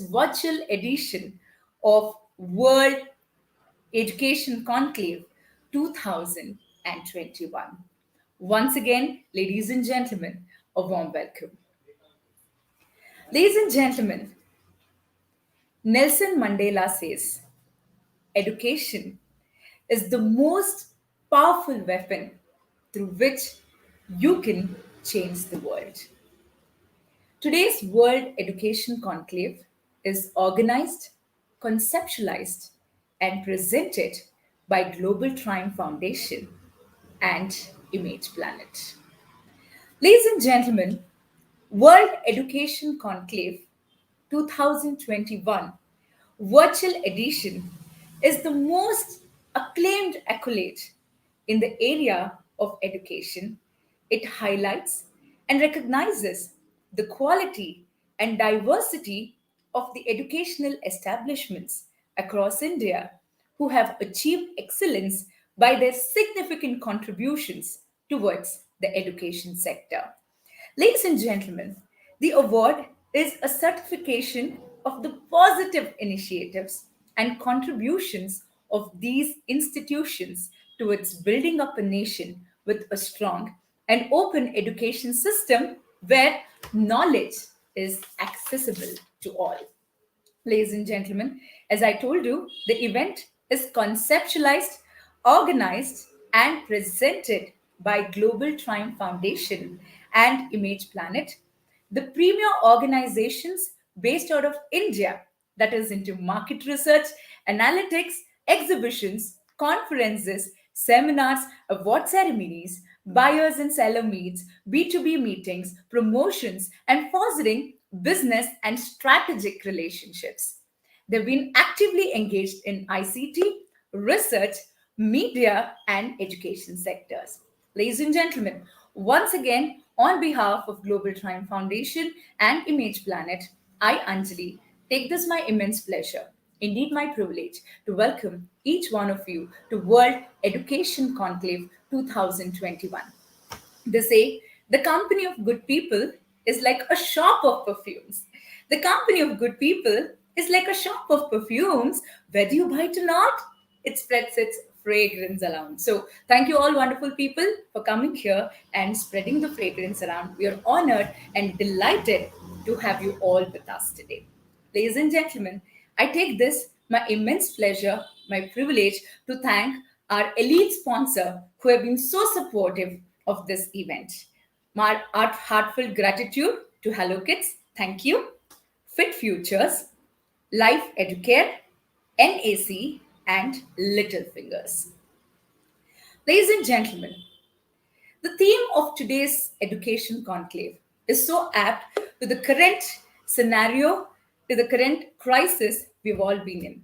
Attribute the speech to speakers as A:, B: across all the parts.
A: virtual edition of World Education Conclave 2021. Once again, ladies and gentlemen, a warm welcome. Ladies and gentlemen, Nelson Mandela says, education is the most powerful weapon through which you can change the world. Today's World Education Conclave is organized, conceptualized, and presented by Global Triumph Foundation and Image Planet. Ladies and gentlemen, World Education Conclave 2021 virtual edition is the most acclaimed accolade in the area of education. It highlights and recognizes the quality and diversity of the educational establishments across India who have achieved excellence by their significant contributions towards the education sector. Ladies and gentlemen, the award is a certification of the positive initiatives and contributions of these institutions towards building up a nation with a strong and open education system where knowledge is accessible to all. Ladies and gentlemen, as I told you, the event is conceptualized, organized, and presented by Global Triumph Foundation and Image Planet, the premier organizations based out of India that is into market research, analytics, exhibitions, conferences, seminars, award ceremonies, buyers and seller meets, B2B meetings, promotions, and fostering business and strategic relationships. They've been actively engaged in ICT, research, media, and education sectors. Ladies and gentlemen, once again, on behalf of Global Triumph Foundation and Image Planet, I, Anjali, take this my immense pleasure, indeed my privilege, to welcome each one of you to World Education Conclave 2021. They say the company of good people is like a shop of perfumes. The company of good people is like a shop of perfumes. Whether you buy it or not, it spreads its fragrance around. So, thank you all, wonderful people, for coming here and spreading the fragrance around. We are honored and delighted to have you all with us today. Ladies and gentlemen, I take this my immense pleasure, my privilege to thank our elite sponsor who have been so supportive of this event. My heartfelt gratitude to Hello Kids, thank you, Fit Futures, Life Educare, NAC, and Little Fingers. Ladies and gentlemen, the theme of today's education conclave is so apt to the current scenario, to the current crisis we've all been in.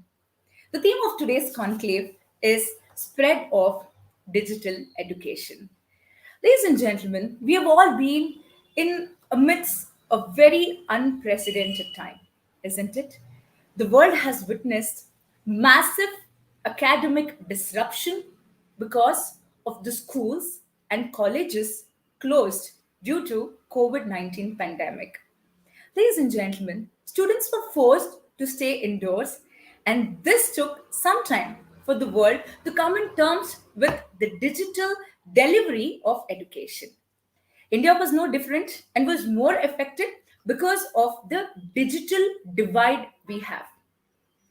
A: The theme of today's conclave is spread of digital education. Ladies and gentlemen, we have all been in amidst a very unprecedented time, isn't it? The world has witnessed massive academic disruption because of the schools and colleges closed due to COVID-19 pandemic. Ladies and gentlemen, students were forced to stay indoors, and this took some time for the world to come in terms with the digital delivery of education. India was no different and was more affected because of the digital divide we have.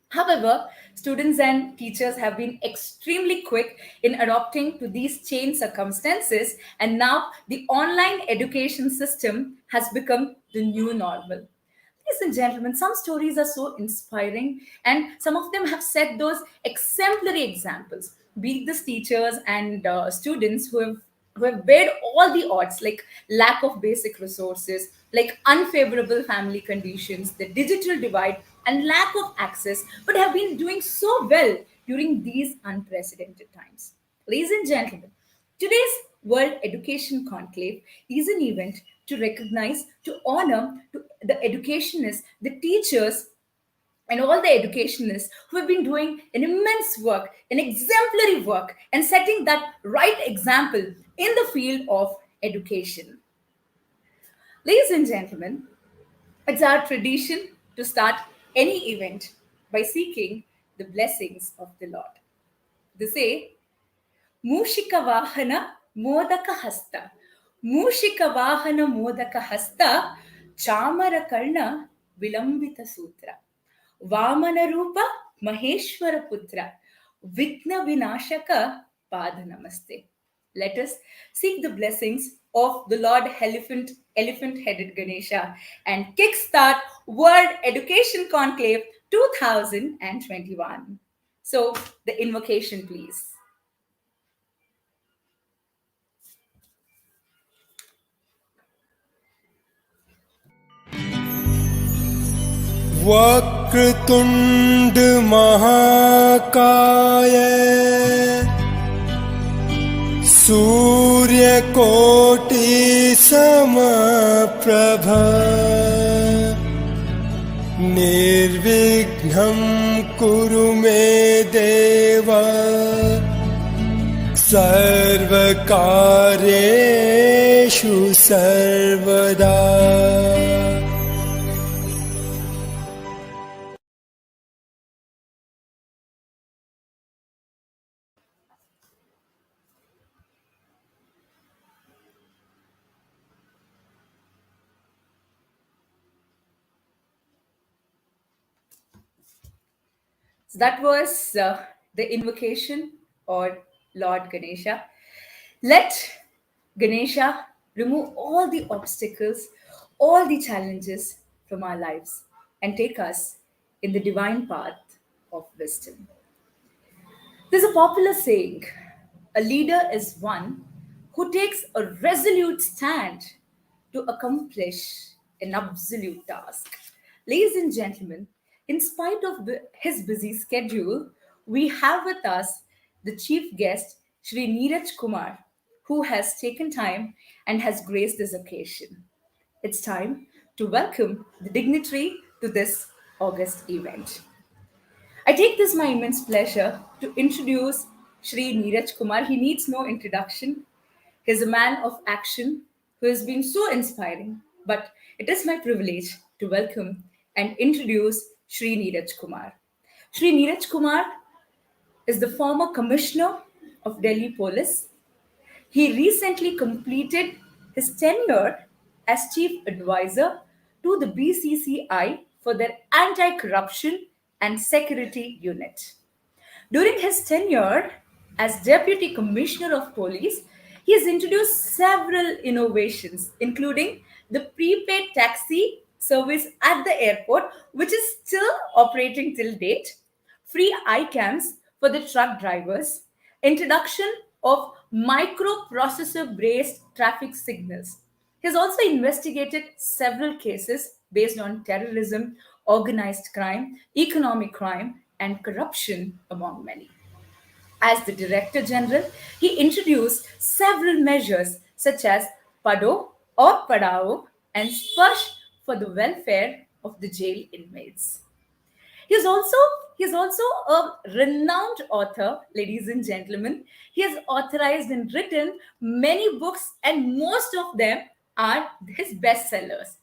A: However, students and teachers have been extremely quick in adopting to these changed circumstances, and now the online education system has become the new normal. Ladies and gentlemen, some stories are so inspiring, and some of them have set those exemplary examples. Be it these teachers and students who have bared all the odds, like lack of basic resources, like unfavorable family conditions, the digital divide, and lack of access, but have been doing so well during these unprecedented times. Ladies and gentlemen, today's World Education Conclave is an event to recognize, to honor to the educationists, the teachers, and all the educationists who have been doing an immense work, an exemplary work, and setting that right example in the field of education. Ladies and gentlemen, it's our tradition to start any event by seeking the blessings of the Lord. They say, Mushika Vahana Modaka Hasta. Mushika Vahana Modaka Hasta Chamara Karna Vilambita Sutra. Vamana Rupa Maheshwara Putra. Vigna Vinashaka Pada Namaste. Let us seek the blessings of the Lord Elephant-headed Ganesha and kickstart World Education Conclave 2021. So, the invocation, please.
B: Vakratunda महाकाय सूर्यकोटि समप्रभ निर्विघ्नं कुरु मे देव सर्वकार्येषु सर्वदा.
A: So that was the invocation or Lord Ganesha. Let Ganesha remove all the obstacles, all the challenges from our lives and take us in the divine path of wisdom. There's a popular saying, a leader is one who takes a resolute stand to accomplish an absolute task. Ladies and gentlemen, in spite of his busy schedule, we have with us the chief guest, Shri Niraj Kumar, who has taken time and has graced this occasion. It's time to welcome the dignitary to this August event. I take this my immense pleasure to introduce Shri Niraj Kumar. He needs no introduction. He's a man of action who has been so inspiring. But it is my privilege to welcome and introduce Shri Niraj Kumar. Shri Niraj Kumar is the former commissioner of Delhi Police. He recently completed his tenure as chief advisor to the BCCI for their anti corruption and security unit. During his tenure as Deputy Commissioner of Police, he has introduced several innovations, including the prepaid taxi service at the airport, which is still operating till date, free iCams for the truck drivers, introduction of microprocessor based traffic signals. He has also investigated several cases based on terrorism, organized crime, economic crime, and corruption, among many. As the Director General, he introduced several measures such as Pado or Padao and Sparsh for the welfare of the jail inmates. He is also he is also a renowned author, ladies and gentlemen. He has authorized and written many books, and most of them are his bestsellers.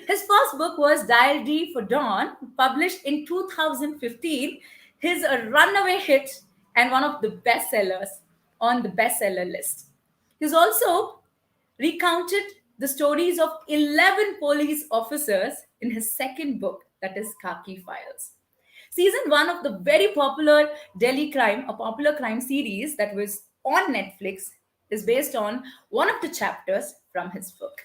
A: His first book was Dial D for Dawn, published in 2015. His a runaway hit and one of the bestsellers on the bestseller list. He's also recounted the stories of 11 police officers in his second book, that is Khaki Files. Season one of the very popular Delhi Crime, a popular crime series that was on Netflix, is based on one of the chapters from his book.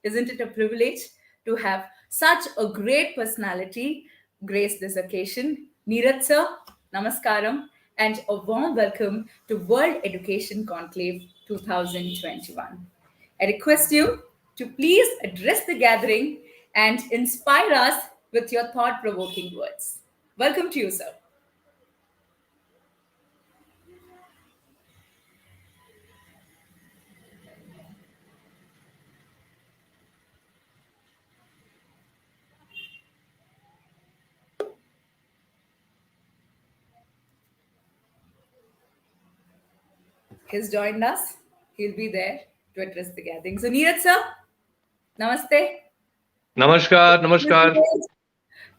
A: Isn't it a privilege to have such a great personality grace this occasion? Niraj sir, namaskaram, and a warm welcome to World Education Conclave 2021. I request you to please address the gathering and inspire us with your thought provoking words. Welcome to you, sir. He's joined us. He'll be there to address the gathering. So, Neeraj sir, namaste.
C: Namaskar, namaskar.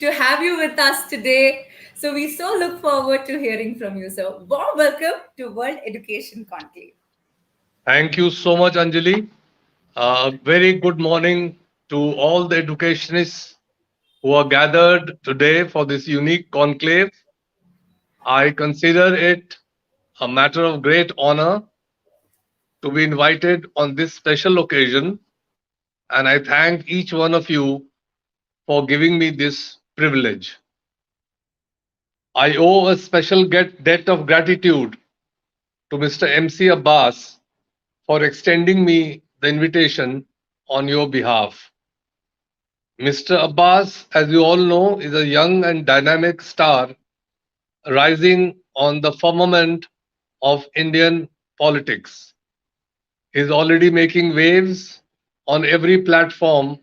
A: to have you with us today. So we so look forward to hearing from you. So warm welcome to World Education Conclave.
C: Thank you so much, Anjali. Very good morning to all the educationists who are gathered today for this unique conclave. I consider it a matter of great honor to be invited on this special occasion, and I thank each one of you for giving me this privilege. I owe a special debt of gratitude to Mr. MC Abbas for extending me the invitation on your behalf. Mr. Abbas, as you all know, is a young and dynamic star rising on the firmament of Indian politics. He is already making waves on every platform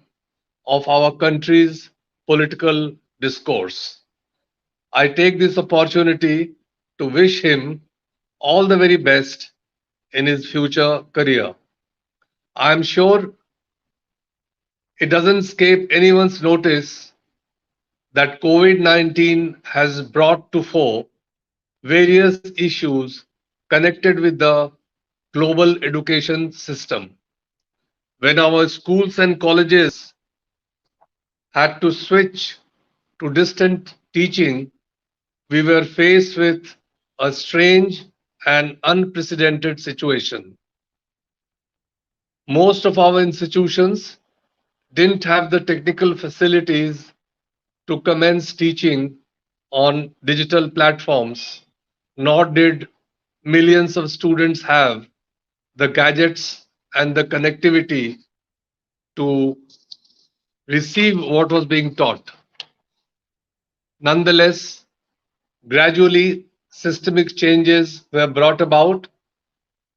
C: of our country's political discourse. I take this opportunity to wish him all the very best in his future career. I am sure it doesn't escape anyone's notice that COVID-19 has brought to fore various issues connected with the global education system. When our schools and colleges had to switch to distant teaching, we were faced with a strange and unprecedented situation. Most of our institutions didn't have the technical facilities to commence teaching on digital platforms, nor did millions of students have the gadgets and the connectivity to receive what was being taught. Nonetheless, gradually systemic changes were brought about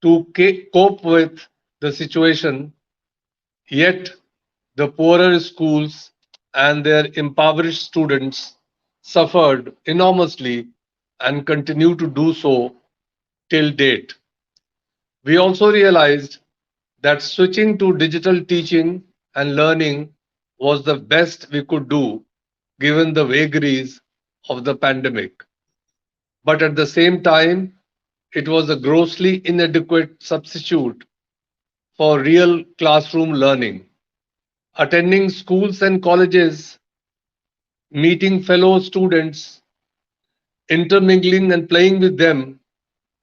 C: to cope with the situation, yet the poorer schools and their impoverished students suffered enormously and continue to do so till date. We also realized that switching to digital teaching and learning was the best we could do given the vagaries of the pandemic. But at the same time, it was a grossly inadequate substitute for real classroom learning. Attending schools and colleges, meeting fellow students, intermingling and playing with them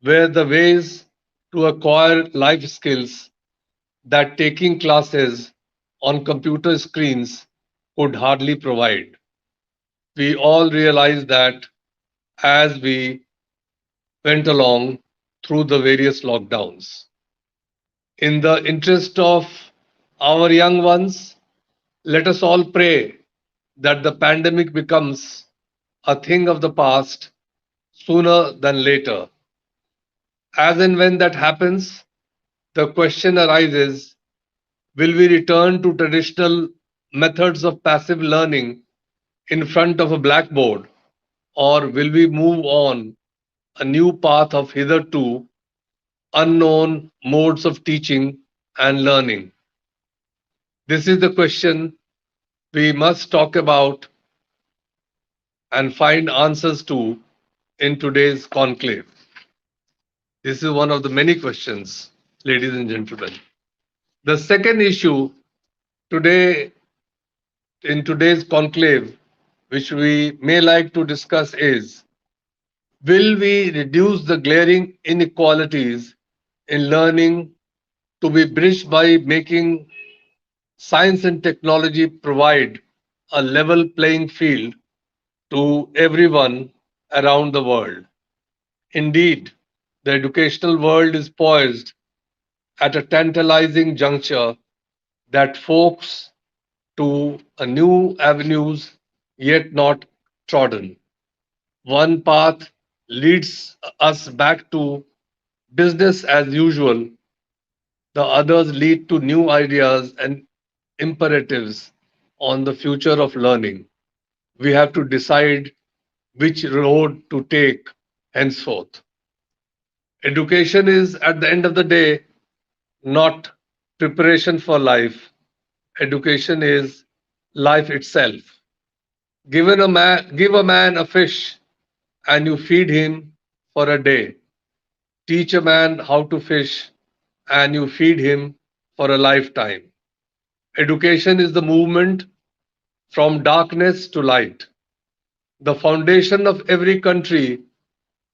C: were the ways to acquire life skills that taking classes on computer screens could hardly provide. We all realized that as we went along through the various lockdowns. In the interest of our young ones, let us all pray that the pandemic becomes a thing of the past sooner than later. As and when that happens, the question arises, will we return to traditional methods of passive learning in front of a blackboard, or will we move on a new path of hitherto unknown modes of teaching and learning? This is the question we must talk about and find answers to in today's conclave. This is one of the many questions, ladies and gentlemen. The second issue today in today's conclave, which we may like to discuss, is, will we reduce the glaring inequalities in learning to be bridged by making science and technology provide a level playing field to everyone around the world? Indeed, the educational world is poised at a tantalizing juncture that forks to a new avenues yet not trodden. One path leads us back to business as usual, the others lead to new ideas and imperatives on the future of learning. We have to decide which road to take henceforth. Education is, at the end of the day, not preparation for life. Education is life itself. Give a man a fish and you feed him for a day. Teach a man how to fish and you feed him for a lifetime. Education is the movement from darkness to light. The foundation of every country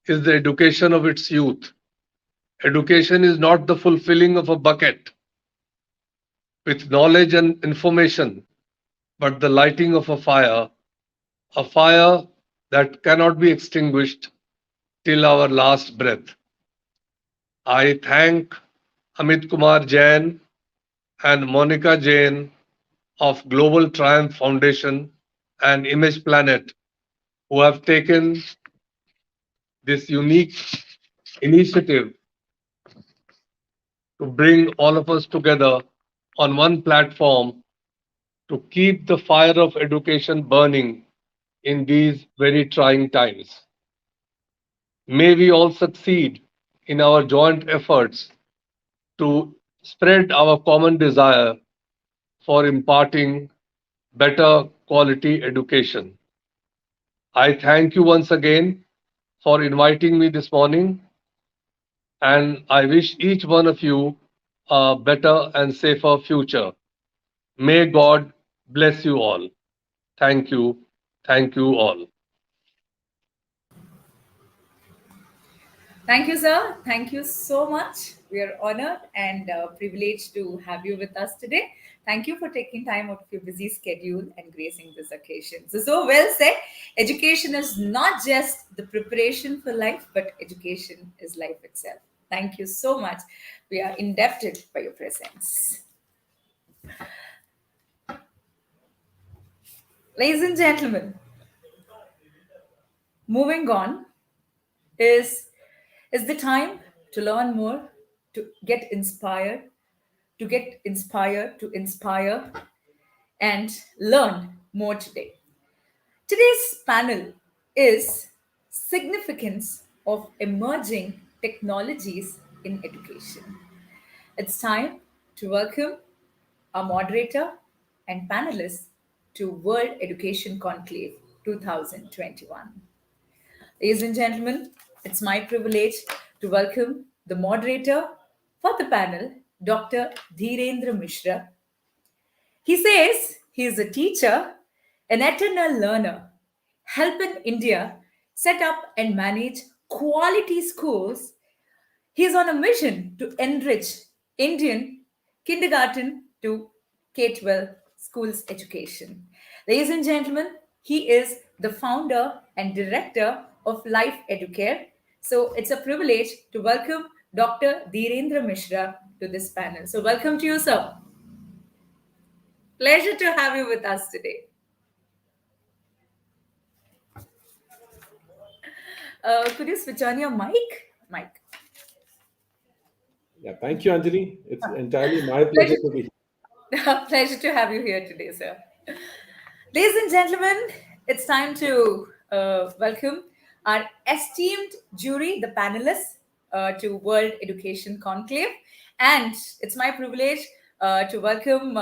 C: is the education of its youth. Education is not the fulfilling of a bucket with knowledge and information, but the lighting of a fire that cannot be extinguished till our last breath. I thank Amit Kumar Jain and Monica Jain of Global Triumph Foundation and Image Planet who have taken this unique initiative to bring all of us together on one platform to keep the fire of education burning in these very trying times. May we all succeed in our joint efforts to spread our common desire for imparting better quality education. I thank you once again for inviting me this morning, and I wish each one of you a better and safer future. May God bless you all. Thank you. Thank you all.
A: Thank you, sir. Thank you so much. We are honored and privileged to have you with us today. Thank you for taking time out of your busy schedule and gracing this occasion. So well said. Education is not just the preparation for life, but education is life itself. Thank you so much. We are indebted for your presence. Ladies and gentlemen, moving on is the time to learn more, to get inspired, to inspire and learn more today. Today's panel is significance of emerging technologies in education. It's time to welcome our moderator and panelists to World Education Conclave 2021. Ladies and gentlemen, it's my privilege to welcome the moderator for the panel, Dr. Dhirendra Mishra. He says he is a teacher, an eternal learner, helping India set up and manage quality schools. He is on a mission to enrich Indian kindergarten to K 12 schools education. Ladies and gentlemen, he is the founder and director of Life Educare. So it's a privilege to welcome Dr. Dhirendra Mishra to this panel. So, welcome to you, sir. Pleasure to have you with us today. Could you switch on your mic? Mic.
D: Yeah, thank you, Anjali. It's entirely my pleasure
A: Pleasure,
D: to be here.
A: pleasure to have you here today, sir. Ladies and gentlemen, it's time to welcome our esteemed jury, the panelists, to World Education Conclave. And it's my privilege to welcome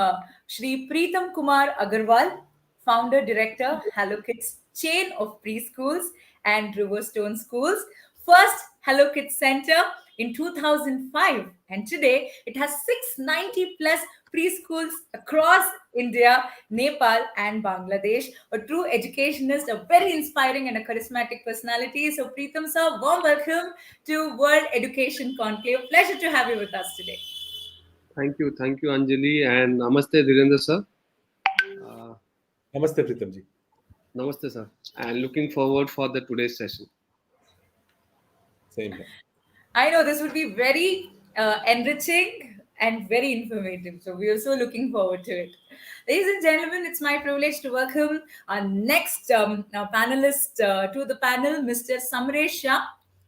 A: Shri Preetam Kumar Agarwal, founder director, Hello Kids chain of preschools and Riverstone schools. First Hello Kids Center in 2005, and today it has 690 plus preschools across India, Nepal, and Bangladesh. A true educationist, a very inspiring and a charismatic personality. So, Preetam sir, warm welcome to World Education Conclave. Pleasure to have you with us today.
E: Thank you, Anjali, and Namaste, Dhirendra sir. Uh,
D: Namaste, Preetamji.
E: Namaste, sir. And looking forward for the today's session.
D: Same here.
A: I know this would be very enriching and very informative. So we are so looking forward to it. Ladies and gentlemen, it's my privilege to welcome our next panelist to the panel, Mr. Samresh Shah.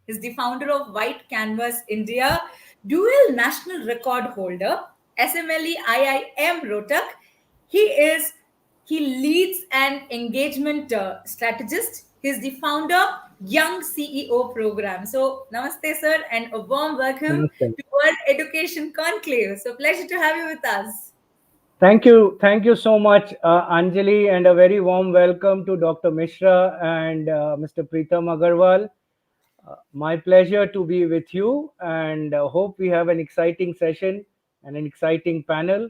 A: He's the founder of White Canvas India, dual national record holder, SMLE IIM Rohtak. He leads an engagement strategist. He's the founder Young CEO program. So, namaste, sir, and a warm welcome
F: Namaste.
A: to World Education Conclave. So, pleasure to have you with us.
F: Thank you so much, Anjali, and a very warm welcome to Dr. Mishra and Mr. Preetam Agarwal. My pleasure to be with you, and hope we have an exciting session and an exciting panel,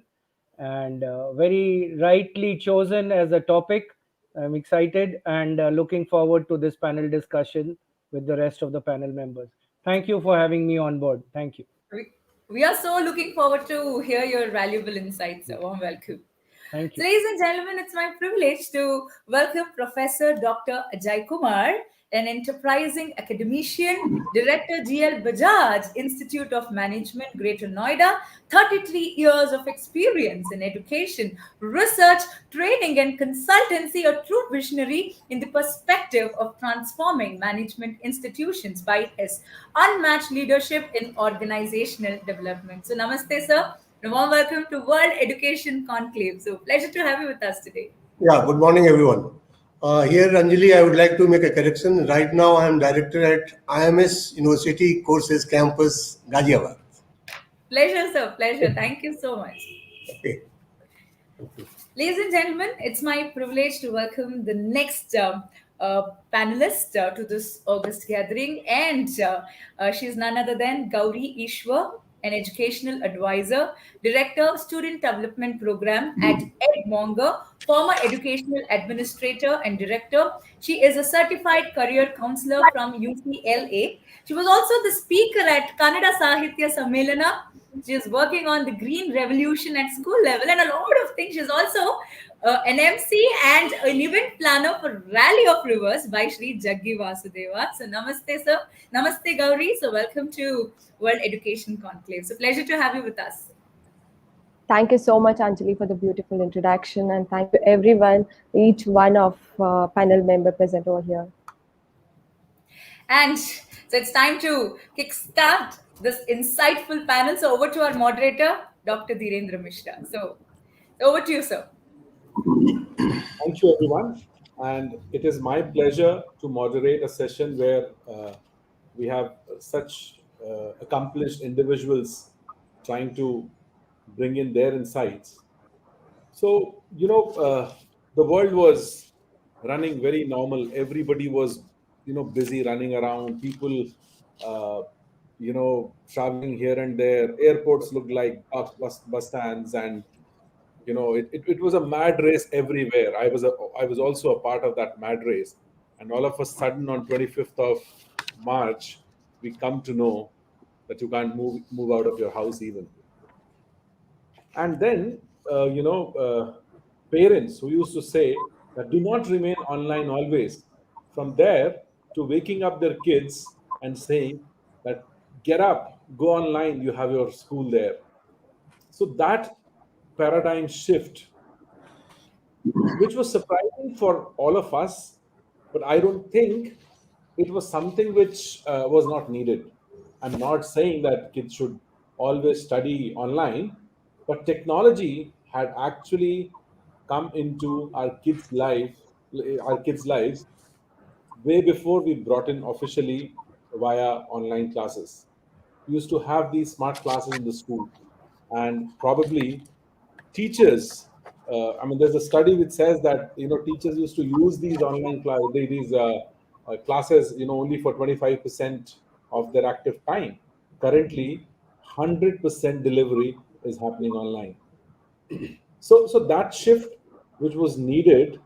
F: and very rightly chosen as a topic. I'm excited and looking forward to this panel discussion with the rest of the panel members. Thank you for having me on board. Thank you.
A: We, we are so looking forward to hear your valuable insights. A warm welcome.
F: Thank
A: So,
F: you.
A: ladies and gentlemen, it's my privilege to welcome Professor Dr. Ajay Kumar, an enterprising academician, Director GL Bajaj, Institute of Management, Greater Noida, 33 years of experience in education, research, training, and consultancy, a true visionary in the perspective of transforming management institutions by his unmatched leadership in organizational development. So, namaste, sir. A warm welcome to World Education Conclave. So, pleasure to have you with us today.
G: Yeah, good morning, everyone. Here, Anjali, I would like to make a correction. Right now, I am director at IMS University Courses Campus, Ghaziabad.
A: Pleasure, sir. Pleasure. Thank you so much.
G: Okay.
A: Ladies and gentlemen, it's my privilege to welcome the next panelist to this August gathering, and she's none other than Gauri Ishwar, an educational advisor, director, student development program at EdMonger, former educational administrator and director. She is a certified career counselor from UCLA. She was also the speaker at Kannada Sahitya Sammelana. She is working on the green revolution at school level and a lot of things. She's also an MC and an event planner for Rally of Rivers by Sri Jaggi Vasudeva. So namaste, sir. Namaste, Gauri. So welcome to World Education Conclave. So pleasure to have you with us.
H: Thank you so much, Anjali, for the beautiful introduction, and thank you everyone, each one of panel member present over here.
A: And so it's time to kickstart this insightful panel. So over to our moderator, Dr. Dhirendra Mishra. So over to you, sir.
D: Thank you, everyone. And it is my pleasure to moderate a session where we have such accomplished individuals trying to bring in their insights. So, the world was running very normal. Everybody was, busy running around. People, uh, traveling here and there. Airports looked like bus stands, and it was a mad race everywhere. I was also a part of that mad race, and all of a sudden on 25th of March, we come to know that you can't move out of your house even. And then, parents who used to say that do not remain online always, from there to waking up their kids and saying that get up, go online, you have your school there. So that paradigm shift, which was surprising for all of us, but I don't think it was something which was not needed. I'm not saying that kids should always study online, but technology had actually come into our kids' lives, way before we brought in officially via online classes. We used to have these smart classes in the school, and probably teachers. I mean, there's a study which says that teachers used to use these classes only for 25% of their active time. Currently, 100% delivery is happening online. So that shift, which was needed,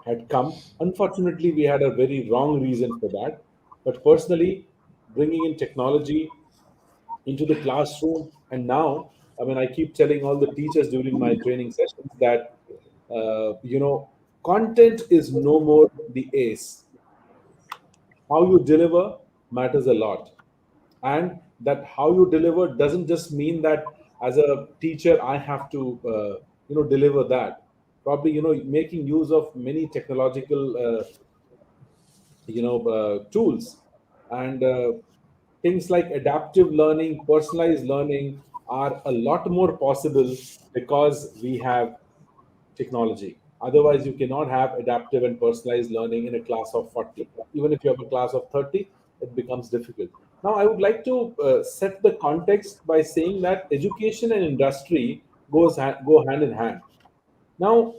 D: had come. Unfortunately, we had a very wrong reason for that. But personally, bringing in technology into the classroom, and now, I mean, I keep telling all the teachers during my training sessions that content is no more the ace. How you deliver matters a lot, and that how you deliver doesn't just mean that as a teacher I have to deliver that. Probably making use of many technological tools, and things like adaptive learning, personalized learning are a lot more possible because we have technology. Otherwise, you cannot have adaptive and personalized learning in a class of 40. Even if you have a class of 30, it becomes difficult. Now, I would like to set the context by saying that education and industry go hand in hand. Now,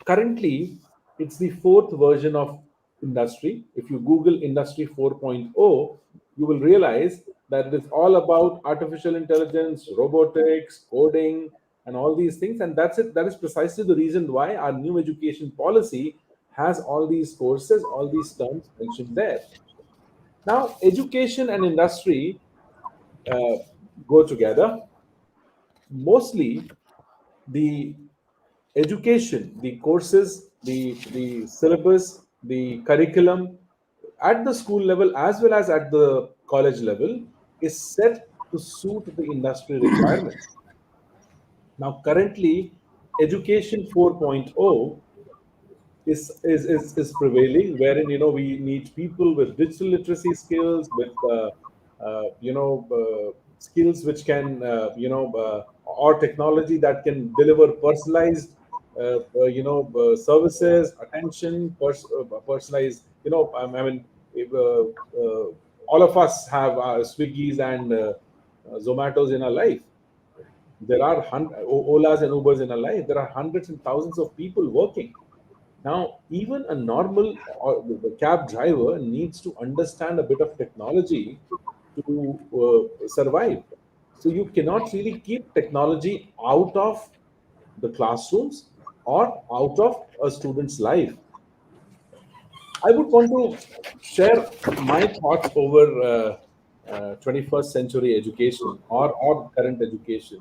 D: currently, it's the fourth version of industry. If you Google Industry 4.0, you will realize that it is all about artificial intelligence, robotics, coding, and all these things. And that's it. That is precisely the reason why our new education policy has all these courses, all these terms mentioned there. Now, education and industry uh, go together. Mostly, the education, the courses, the syllabus, the curriculum at the school level as well as at the college level is set to suit the industry requirements. Now, currently, Education 4.0 is prevailing, wherein we need people with digital literacy skills, with skills which can or technology that can deliver personalized services, attention, personalized. I mean, if, all of us have Swiggy's and Zomatos in our life. There are Olas and Ubers in our life. There are hundreds and thousands of people working. Now, even a normal or the cab driver needs to understand a bit of technology to survive. So you cannot really keep technology out of the classrooms or out of a student's life. I would want to share my thoughts over 21st century education or current education.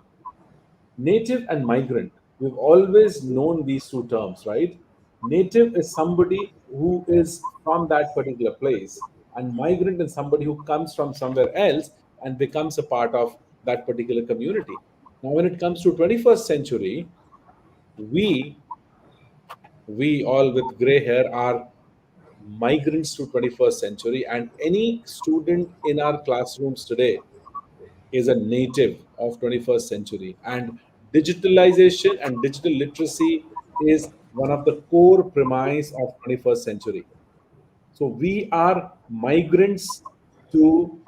D: Native and migrant, we've always known these two terms, right? Native is somebody who is from that particular place, and migrant is somebody who comes from somewhere else and becomes a part of that particular community. Now, when it comes to 21st century, we we all with gray hair are migrants to 21st century, and any student in our classrooms today is a native of 21st century, and digitalization and digital literacy is one of the core premise of 21st century. So we are migrants to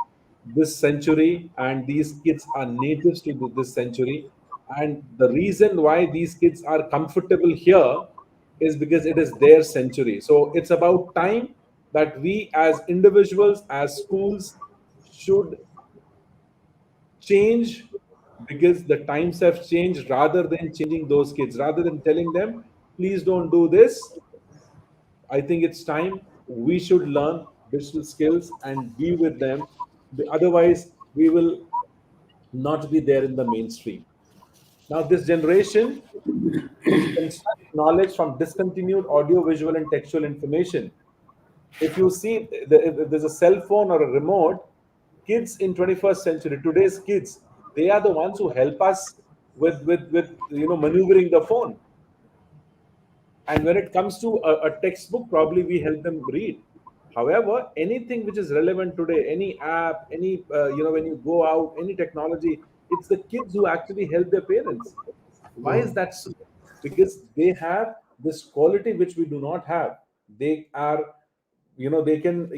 D: this century, and these kids are natives to this century. And the reason why these kids are comfortable here is because it is their century. So it's about time that we, as individuals, as schools, should change, because the times have changed. Rather than changing those kids, rather than telling them, please don't do this, I think it's time we should learn digital skills and be with them. Otherwise, we will not be there in the mainstream. Now, this generation constructs knowledge from discontinued audio, visual, and textual information. If you see, if there's a cell phone or a remote, kids in 21st century, today's kids, they are the ones who help us with maneuvering the phone. And when it comes to a textbook, probably we help them read. However, anything which is relevant today, any app, any when you go out, any technology, it's the kids who actually help their parents. Why is that so? Because they have this quality which we do not have. They are, they can,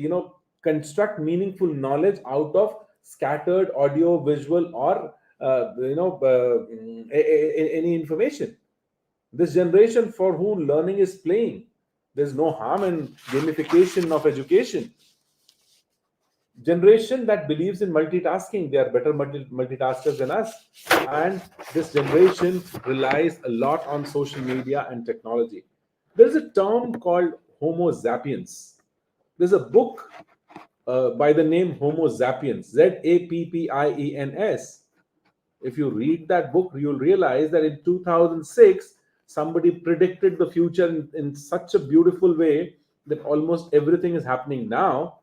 D: construct meaningful knowledge out of scattered audio, visual, or any information. This generation for whom learning is playing, there's no harm in gamification of education. Generation that believes in multitasking, they are better multitaskers than us. And this generation relies a lot on social media and technology. There's a term called Homo sapiens. There's a book by the name Homo sapiens, Zappiens. If you read that book, you'll realize that in 2006, somebody predicted the future in such a beautiful way that almost everything is happening now.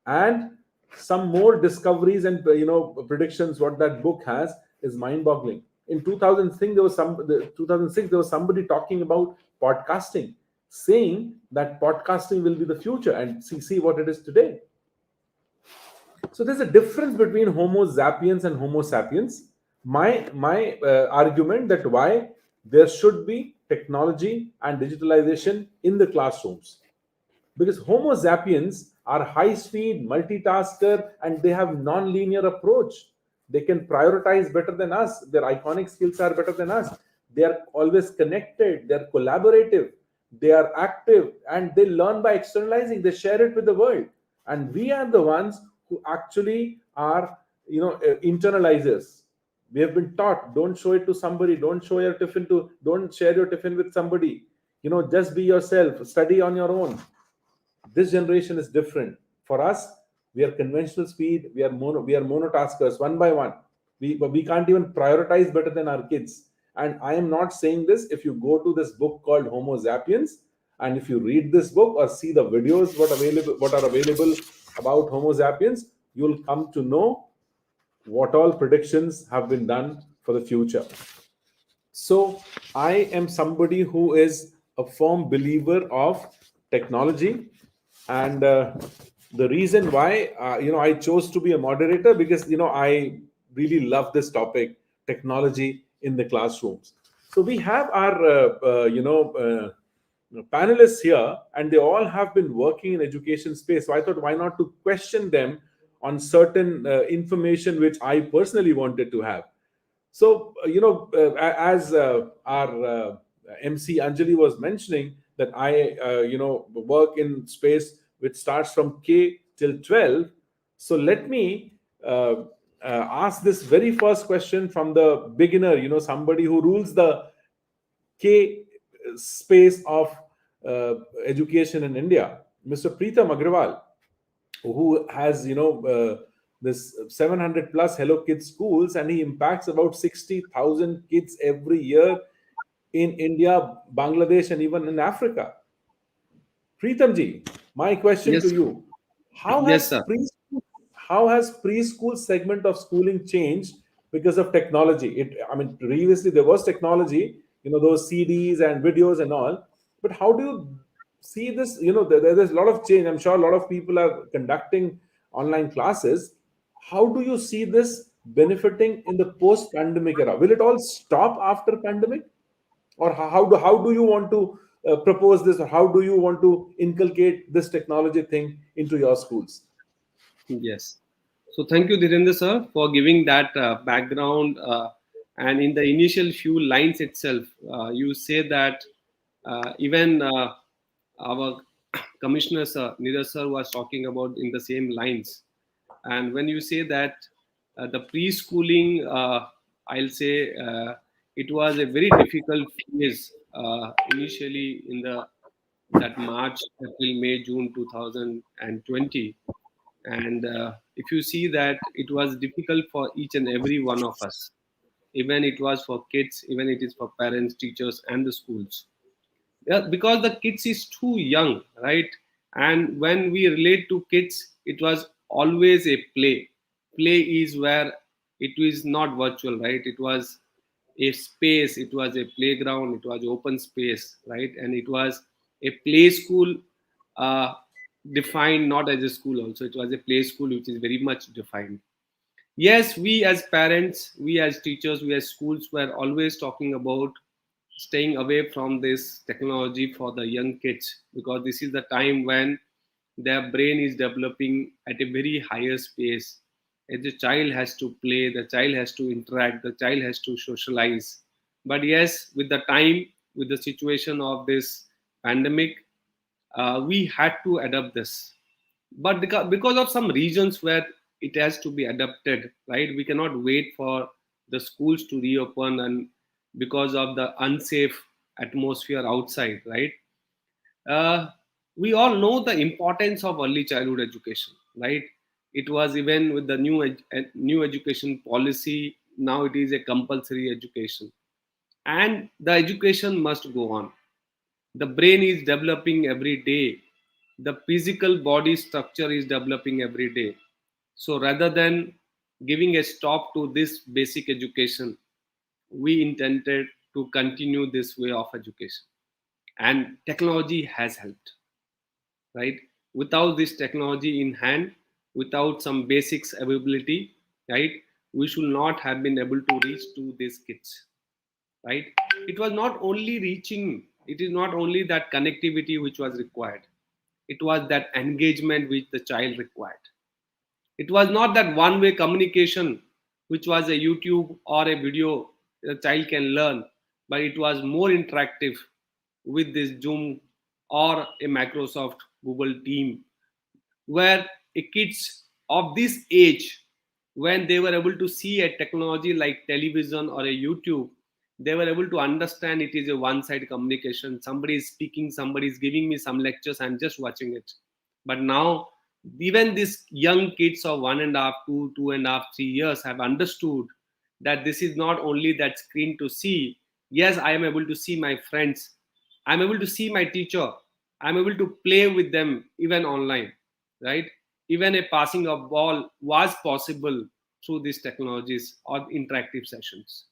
D: And some more discoveries and predictions what that book has is mind-boggling. In 2006, there was somebody talking about podcasting, saying that podcasting will be the future, and see what it is today. So there's a difference between Homo sapiens and Homo sapiens. My argument that why there should be technology and digitalization in the classrooms, because Homo sapiens are high speed multitasker and they have non-linear approach. They can prioritize better than us. Their iconic skills are better than us. They are always connected. They are collaborative. They are active, and they learn by externalizing. They share it with the world, and we are the ones who actually are, internalizers. We have been taught, don't show it to somebody, don't share your tiffin with somebody. Just be yourself. Study on your own. This generation is different. For us, we are conventional speed. We are monotaskers, one by one. We can't even prioritize better than our kids. And I am not saying this. If you go to this book called Homo Sapiens, and if you read this book or see the videos what are available about Homo Sapiens, you'll come to know what all predictions have been done for the future. So I am somebody who is a firm believer of technology, and the reason why I chose to be a moderator, because I really love this topic, technology in the classrooms. So we have our panelists here, and they all have been working in education space. So I thought, why not to question them on certain information which I personally wanted to have. So, as our MC Anjali was mentioning, that I, work in space which starts from K till 12. So let me ask this very first question from the beginner, somebody who rules the K space of education in India, Mr. Preetam Agarwal, who has this 700 plus Hello Kids schools, and he impacts about 60,000 kids every year in India, Bangladesh, and even in Africa. Preetam ji, my question
E: Yes,
D: to you: How
E: yes,
D: has
E: sir.
D: preschool segment of schooling changed because of technology? Previously there was technology, those CDs and videos and all, but how do you see this? There's a lot of change. I'm sure a lot of people are conducting online classes. How do you see this benefiting in the post-pandemic era? Will it all stop after pandemic, or how do you want to propose this, or how do you want to inculcate this technology thing into your schools?
E: Yes. So thank you, Dhirendra sir, for giving that background. And in the initial few lines itself, you say that even our commissioner sir, Niraj sir, was talking about in the same lines. And when you say that the preschooling, I'll say it was a very difficult phase initially in that March, April, May, June 2020. And if you see that it was difficult for each and every one of us, even it was for kids, even it is for parents, teachers, and the schools. Yeah, because the kids is too young, right? And when we relate to kids, it was always a play is where it is not virtual, right? It was a space, it was a playground, it was open space, right? And it was a play school, uh, defined not as a school also. It was a play school which is very much defined. Yes, we as parents, we as teachers, we as schools were always talking about staying away from this technology for the young kids, because this is the time when their brain is developing at a very higher pace. And the child has to play, the child has to interact, the child has to socialize. But yes, with the time, with the situation of this pandemic, we had to adapt this. But because of some regions where it has to be adapted, right? We cannot wait for the schools to reopen, and because of the unsafe atmosphere outside, right? uh, we all know the importance of early childhood education, right? It was even with the new education policy. Now it is a compulsory education, and the education must go on. The brain is developing every day. The physical body structure is developing every day. So rather than giving a stop to this basic education, we intended to continue this way of education. And technology has helped, right? Without this technology in hand, without some basics availability, right, we should not have been able to reach to these kids, right? It was not only reaching, it is not only that connectivity which was required, it was that engagement which the child required. It was not that one way communication which was a YouTube or a video a child can learn, but it was more interactive with this Zoom or a Microsoft Google Team, where a kids of this age, when they were able to see a technology like television or a YouTube, they were able to understand it is a one-side communication. Somebody is speaking, somebody is giving me some lectures, I'm just watching it. But now even these young kids of 1.5, 2.5, 3 years have understood that this is not only that screen to see. Yes, I am able to see my friends, I'm able to see my teacher, I'm able to play with them even online, right? Even a passing of ball was possible through these technologies or interactive sessions.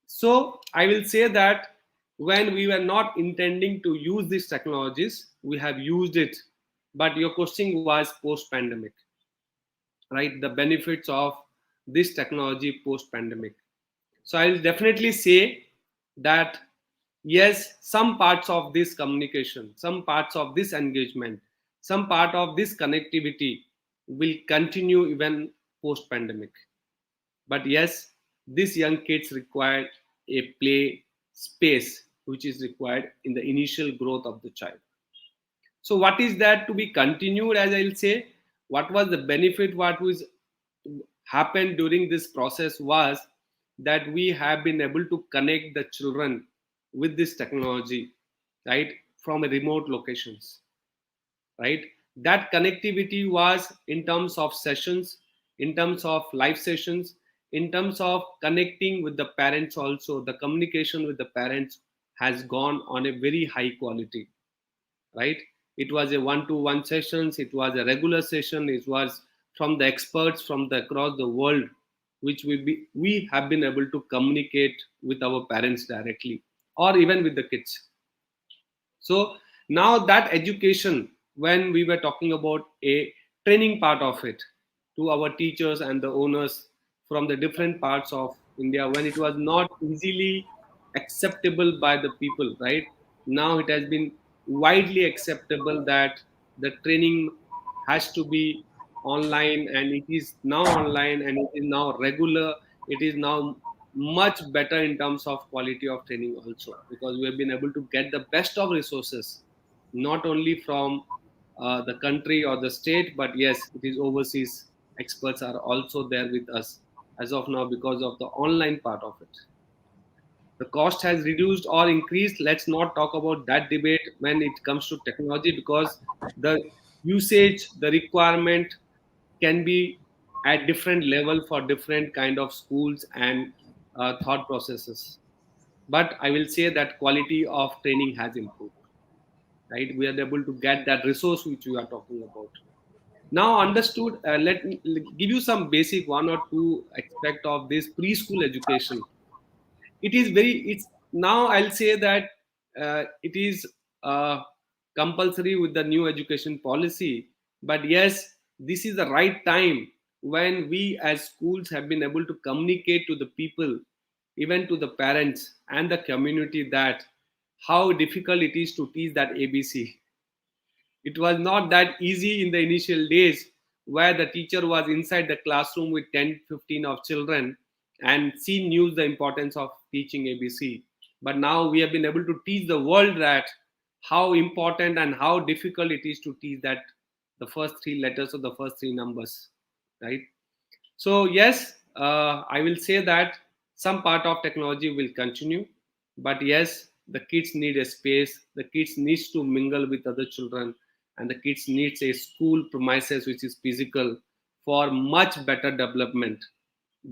E: So I will say that when we were not intending to use these technologies, we have used it. But your question was post pandemic, right? The benefits of this technology post pandemic. So I will definitely say that yes, some parts of this communication, some parts of this engagement, some part of this connectivity will continue even post pandemic. But yes, these young kids require a play space which is required in the initial growth of the child. So what is that to be continued? As I'll say, what was the benefit, what was happened during this process was that we have been able to connect the children with this technology, right, from a remote locations, right? That connectivity was in terms of sessions, in terms of live sessions, in terms of connecting with the parents also. The communication with the parents has gone on a very high quality, right? It was a one-to-one sessions, it was a regular session, it was from the experts from the across the world, which we have been able to communicate with our parents directly or even with the kids. So now that education, when we were talking about a training part of it to our teachers and the owners from the different parts of India, when it was not easily acceptable by the people, right? Now it has been widely acceptable that the training has to be online, and it is now online, and it is now regular. It is now much better in terms of quality of training also, because we have been able to get the best of resources, not only from the country or the state, but yes, it is overseas experts are also there with us as of now because of the online part of it. The cost has reduced or increased. Let's not talk about that debate when it comes to technology, because the usage, the requirement can be at different level for different kind of schools and thought processes. But I will say that quality of training has improved, right? We are able to get that resource which we are talking about. Now understood, let me give you some basic one or two aspect of this preschool education. It is very, it's now I'll say that it is compulsory with the new education policy. But yes, this is the right time when we as schools have been able to communicate to the people, even to the parents and the community, that how difficult it is to teach that ABC. It was not that easy in the initial days, where the teacher was inside the classroom with 10, 15 of children and she knew the importance of teaching ABC. But now we have been able to teach the world that how important and how difficult it is to teach that the first three letters or the first three numbers, right? So yes, I will say that some part of technology will continue, but yes, the kids need a space. The kids needs to mingle with other children, and the kids needs a school premises which is physical for much better development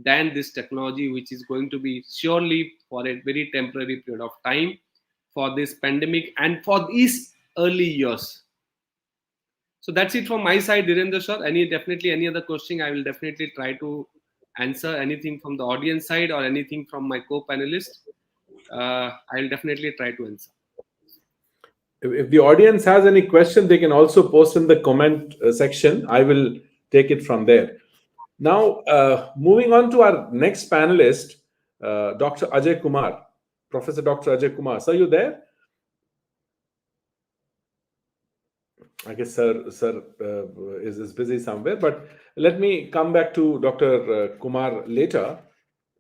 E: than this technology, which is going to be surely for a very temporary period of time for this pandemic and for these early years. So that's it from my side, Dhirendra sir. Definitely any other question, I will definitely try to answer. Anything from the audience side or anything from my co-panelist, I'll definitely try to answer.
D: If the audience has any question, they can also post in the comment section. I will take it from there. Now, moving on to our next panelist, Dr. Ajay Kumar, Professor Dr. Ajay Kumar. Sir, you there? I guess sir is busy somewhere, but let me come back to Dr. Kumar later.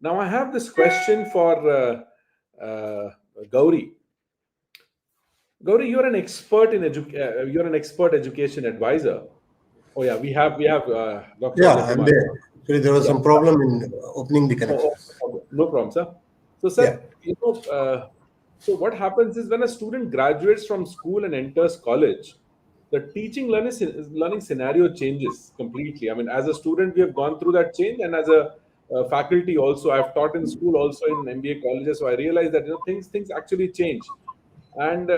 D: Now I have this question for Gauri. Gauri, you're an expert in you're an expert education advisor. Oh yeah, we have Dr.
G: Yeah,
D: Ajay
G: I'm
D: Kumar.
G: there. Actually, there was
D: Yeah.
G: some problem in opening the
D: Oh,
G: connections.
D: okay. No problem, sir. So, sir,
G: Yeah.
D: So what happens is when a student graduates from school and enters college, the teaching learning scenario changes completely. I mean, as a student, we have gone through that change, and as a faculty also, I've taught in school also in MBA colleges, so I realized that things actually change, and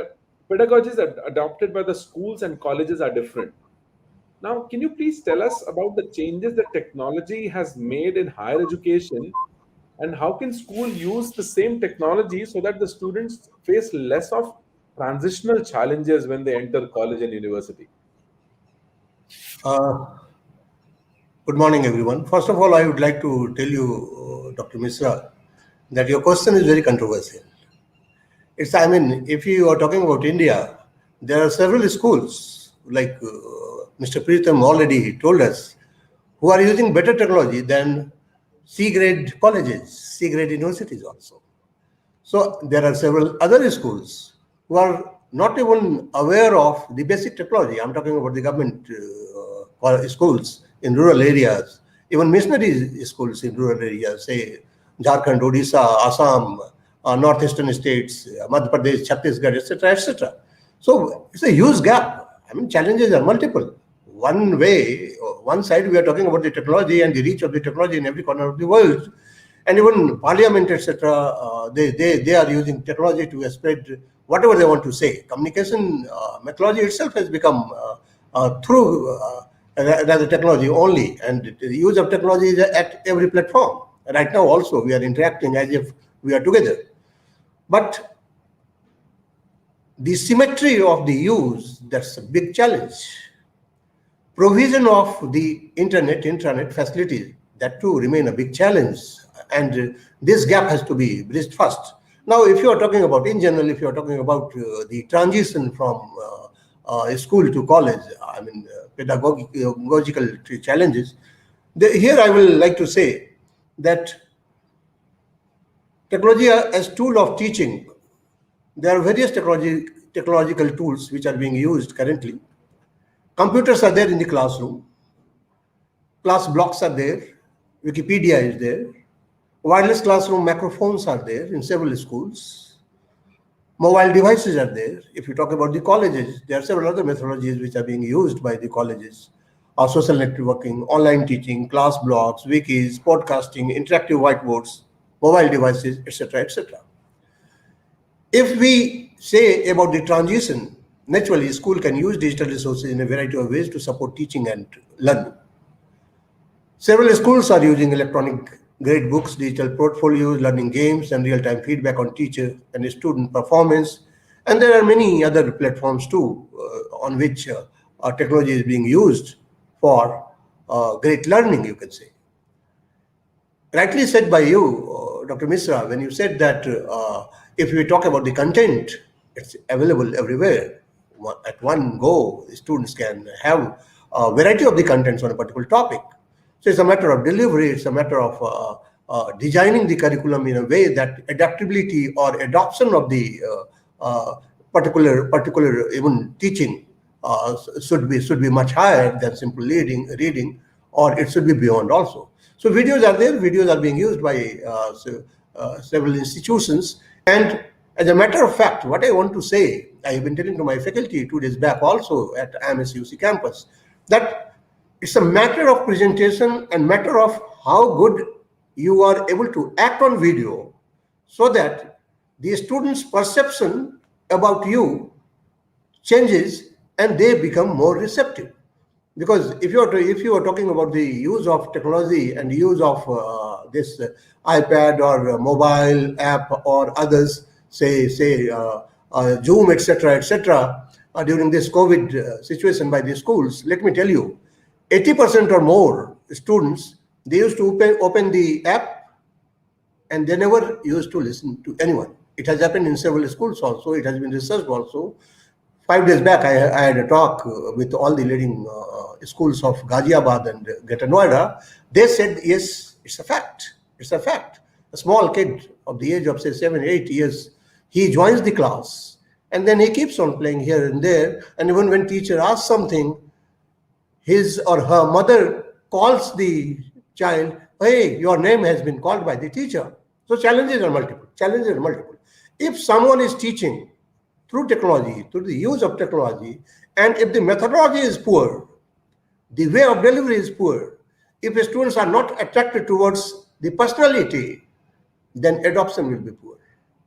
D: pedagogies adopted by the schools and colleges are different. Now, can you please tell us about the changes that technology has made in higher education, and how can school use the same technology so that the students face less of transitional challenges when they enter college and university?
G: Uh, Good morning, everyone. First of all, I would like to tell you, Dr. Misra, that your question is very controversial. I mean, if you are talking about India, there are several schools, like Mr. Preetam already told us, who are using better technology than C-grade colleges, C-grade universities also. So there are several other schools who are not even aware of the basic technology. I'm talking about the government schools in rural areas, even missionary schools in rural areas, say Jharkhand, Odisha, Assam, northeastern states, Madhya Pradesh, Chhattisgarh, etc., etc. So it's a huge gap. I mean, challenges are multiple. One side, we are talking about the technology and the reach of the technology in every corner of the world, and even parliament, etc. They are using technology to spread whatever they want to say. Communication methodology itself has become through rather technology only, and the use of technology is at every platform. Right now, also we are interacting as if we are together, but the symmetry of the use, that's a big challenge. Provision of the intranet facilities, that too remain a big challenge, and this gap has to be bridged first. Now, if you are talking about, in general, if you are talking about the transition from school to college, I mean, pedagogical challenges, here I will like to say that technology as tool of teaching, there are various technological tools which are being used currently. Computers are there in the classroom. Class blocks are there. Wikipedia is there. Wireless classroom microphones are there in several schools. Mobile devices are there. If you talk about the colleges, there are several other methodologies which are being used by the colleges. Social networking, online teaching, class blocks, wikis, podcasting, interactive whiteboards, mobile devices, etc., etc. If we say about the transition, naturally, school can use digital resources in a variety of ways to support teaching and learning. Several schools are using electronic grade books, digital portfolios, learning games, and real-time feedback on teacher and student performance. And there are many other platforms too on which technology is being used for great learning, you can say. Rightly said by you, Dr. Misra, when you said that if we talk about the content, it's available everywhere. At one go, students can have a variety of the contents on a particular topic. So it's a matter of delivery, it's a matter of designing the curriculum in a way that adaptability or adoption of the particular even teaching should be much higher than simple reading, or it should be beyond also. So videos are there. Videos are being used by several institutions. And as a matter of fact, what I want to say, I have been telling to my faculty 2 days back also at IMSUC campus, that it's a matter of presentation and matter of how good you are able to act on video so that the students' perception about you changes and they become more receptive. Because if you are talking about the use of technology and use of this iPad or mobile app or others, say Zoom, etc., during this COVID situation by the schools, let me tell you, 80% or more students, they used to open the app and they never used to listen to anyone. It has happened in several schools also. It has been researched also. 5 days back, I had a talk with all the leading schools of Ghaziabad and Greater Noida. They said, yes, it's a fact. It's a fact. A small kid of the age of, say, 7, 8 years, he joins the class and then he keeps on playing here and there. And even when teacher asks something, his or her mother calls the child, hey, your name has been called by the teacher. So challenges are multiple. Challenges are multiple. If someone is teaching through technology, through the use of technology, and if the methodology is poor, the way of delivery is poor, if the students are not attracted towards the personality, then adoption will be poor.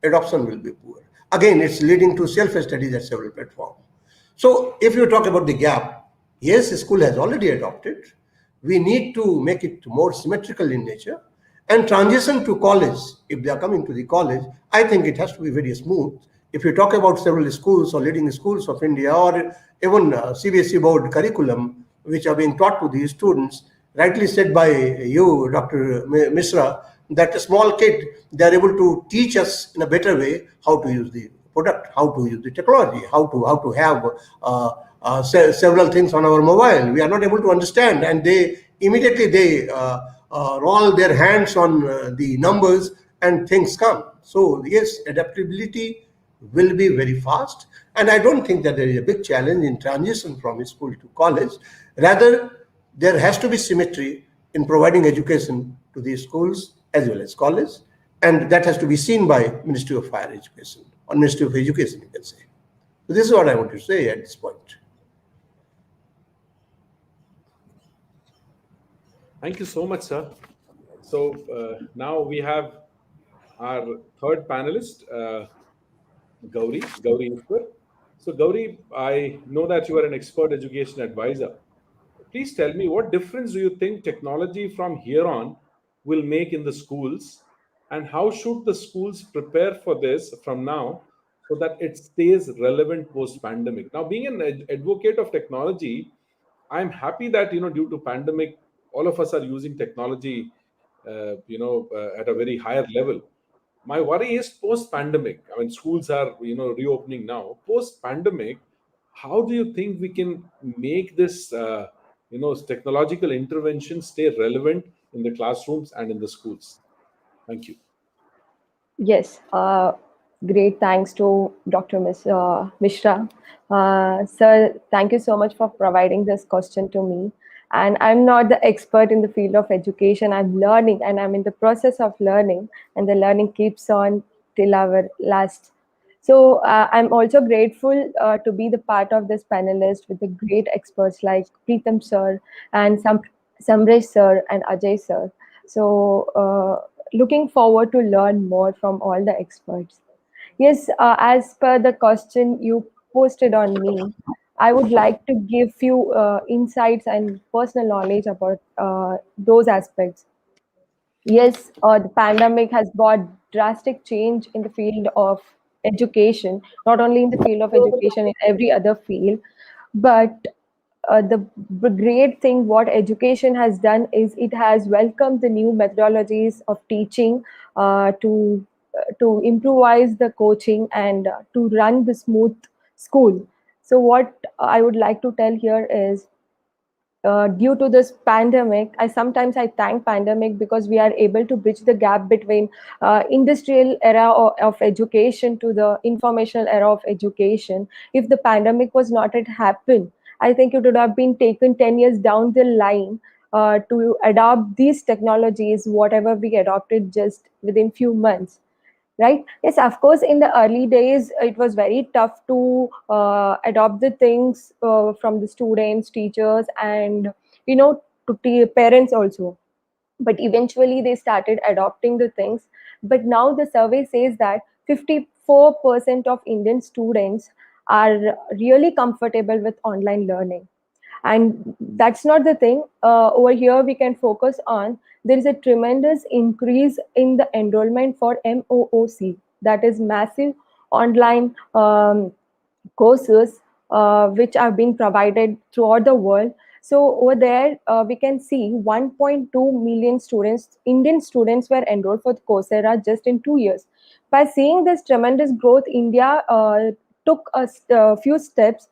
G: Adoption will be poor. Again, it's leading to self-studies at several platforms. So if you talk about the gap, yes, school has already adopted. We need to make it more symmetrical in nature. And transition to college, if they are coming to the college, I think it has to be very smooth. If you talk about several schools or leading schools of India, or even Cbsc board curriculum, which are being taught to these students, rightly said by you, Dr. Misra, that a small kid, they are able to teach us in a better way how to use the product, how to use the technology, how to have several things on our mobile. We are not able to understand, and they immediately roll their hands on the numbers and things come. So yes, adaptability will be very fast, and I don't think that there is a big challenge in transition from school to college. Rather, there has to be symmetry in providing education to the schools as well as college, and that has to be seen by Ministry of Higher Education or Ministry of Education, you can say. So this is what I want to say at this point.
D: Thank you so much, sir. So now we have our third panelist, Gauri Eastwar. So Gauri, I know that you are an expert education advisor. Please tell me, what difference do you think technology from here on will make in the schools, and how should the schools prepare for this from now so that it stays relevant post pandemic? Now, being an advocate of technology, I'm happy that due to pandemic, all of us are using technology, at a very higher level. My worry is post pandemic. I mean, schools are reopening now. Post pandemic, how do you think we can make this technological intervention stay relevant in the classrooms and in the schools? Thank you.
H: Yes, great. Thanks to Dr. Mishra. Sir, thank you so much for providing this question to me. And I'm not the expert in the field of education. I'm learning, and I'm in the process of learning, and the learning keeps on till our last. So I'm also grateful to be the part of this panelist with the great experts like Preetam sir and Samresh sir and Ajay sir. So looking forward to learn more from all the experts. Yes, as per the question you posted on me, I would like to give few insights and personal knowledge about those aspects. Yes, the pandemic has brought drastic change in the field of education, not only in the field of education, in every other field. But the great thing what education has done is it has welcomed the new methodologies of teaching to improvise the coaching and to run the smooth school. So what I would like to tell here is due to this pandemic, I thank pandemic because we are able to bridge the gap between industrial era of education to the informational era of education. If the pandemic was not had happened, I think it would have been taken 10 years down the line to adopt these technologies, whatever we adopted just within few months. Right? Yes, of course, in the early days it was very tough to adopt the things from the students, teachers, and parents also. But eventually they started adopting the things. But now the survey says that 54% of Indian students are really comfortable with online learning. And that's not the thing. Over here we can focus on, there is a tremendous increase in the enrollment for MOOC, that is massive online courses which are being provided throughout the world. So over there we can see 1.2 million students, Indian students, were enrolled for Coursera just in 2 years. By seeing this tremendous growth, India took a few steps.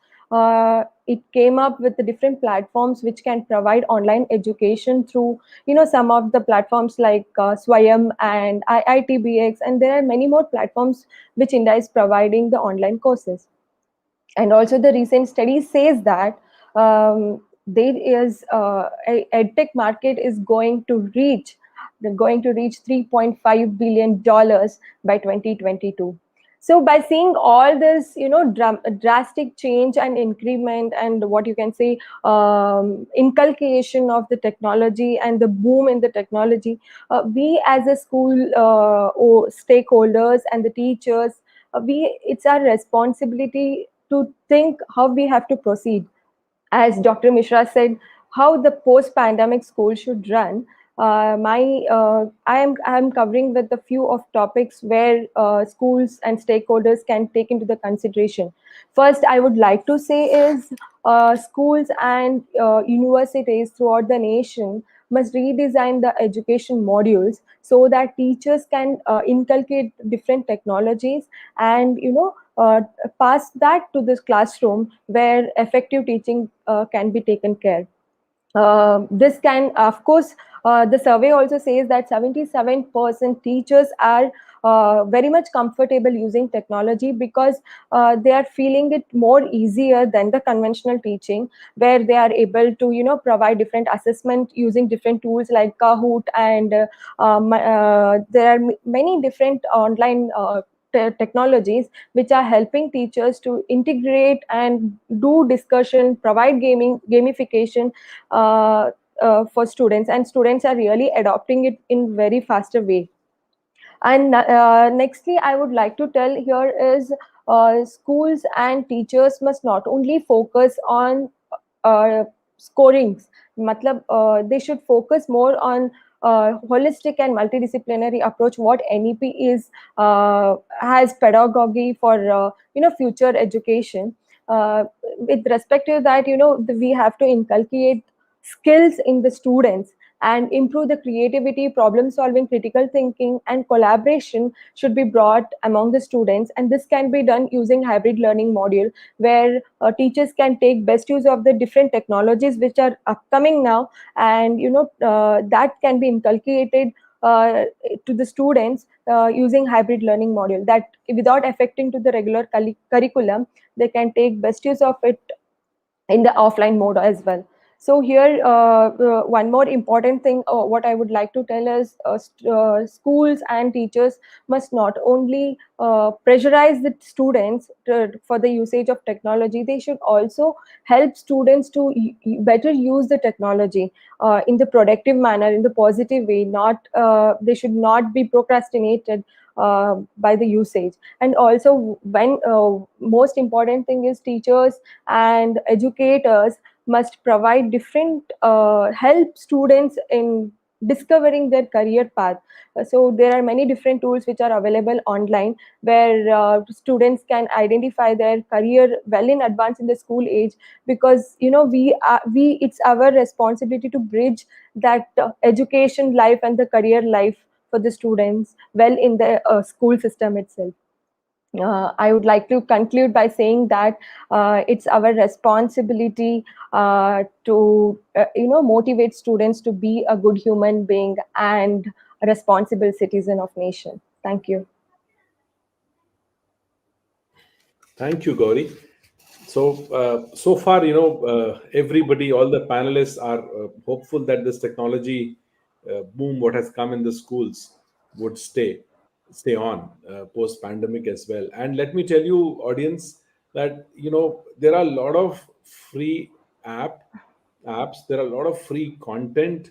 H: It came up with the different platforms which can provide online education through, some of the platforms like Swayam and IITBX, and there are many more platforms which India is providing the online courses. And also the recent study says that there is edtech market is going to reach 3.5 billion dollars by 2022. So by seeing all this, drastic change and increment, and what you can say, inculcation of the technology and the boom in the technology, we as a school stakeholders and the teachers, it's our responsibility to think how we have to proceed. As Dr. Mishra said, how the post-pandemic school should run. I am covering with a few of topics where schools and stakeholders can take into the consideration. First, I would like to say is schools and universities throughout the nation must redesign the education modules so that teachers can inculcate different technologies and pass that to this classroom where effective teaching can be taken care. This can, of course, the survey also says that 77% teachers are very much comfortable using technology because they are feeling it more easier than the conventional teaching, where they are able to provide different assessment using different tools like Kahoot, and there are many different online technologies which are helping teachers to integrate and do discussion, provide gamification for students, and students are really adopting it in very faster way. And nextly, I would like to tell here is schools and teachers must not only focus on scorings. Matlab, they should focus more on holistic and multidisciplinary approach. What NEP is has pedagogy for future education. With respect to that, we have to inculcate skills in the students and improve the creativity, problem solving, critical thinking, and collaboration should be brought among the students. And this can be done using hybrid learning module, where teachers can take best use of the different technologies which are upcoming now, and that can be inculcated to the students using hybrid learning module, that without affecting to the regular curriculum, they can take best use of it in the offline mode as well. So here, one more important thing, what I would like to tell is schools and teachers must not only pressurize the students for the usage of technology, they should also help students to better use the technology in the productive manner, in the positive way. Not They should not be procrastinated by the usage. And also, when most important thing is teachers and educators must provide different help students in discovering their career path. So there are many different tools which are available online, where students can identify their career well in advance in the school age, because we it's our responsibility to bridge that education life and the career life for the students well in the school system itself. I would like to conclude by saying that it's our responsibility to motivate students to be a good human being and a responsible citizen of nation. Thank you.
D: Thank you, Gauri. So far, everybody, all the panelists are hopeful that this technology boom, what has come in the schools, would stay on post pandemic as well. And let me tell you, audience, that there are a lot of free apps. There are a lot of free content,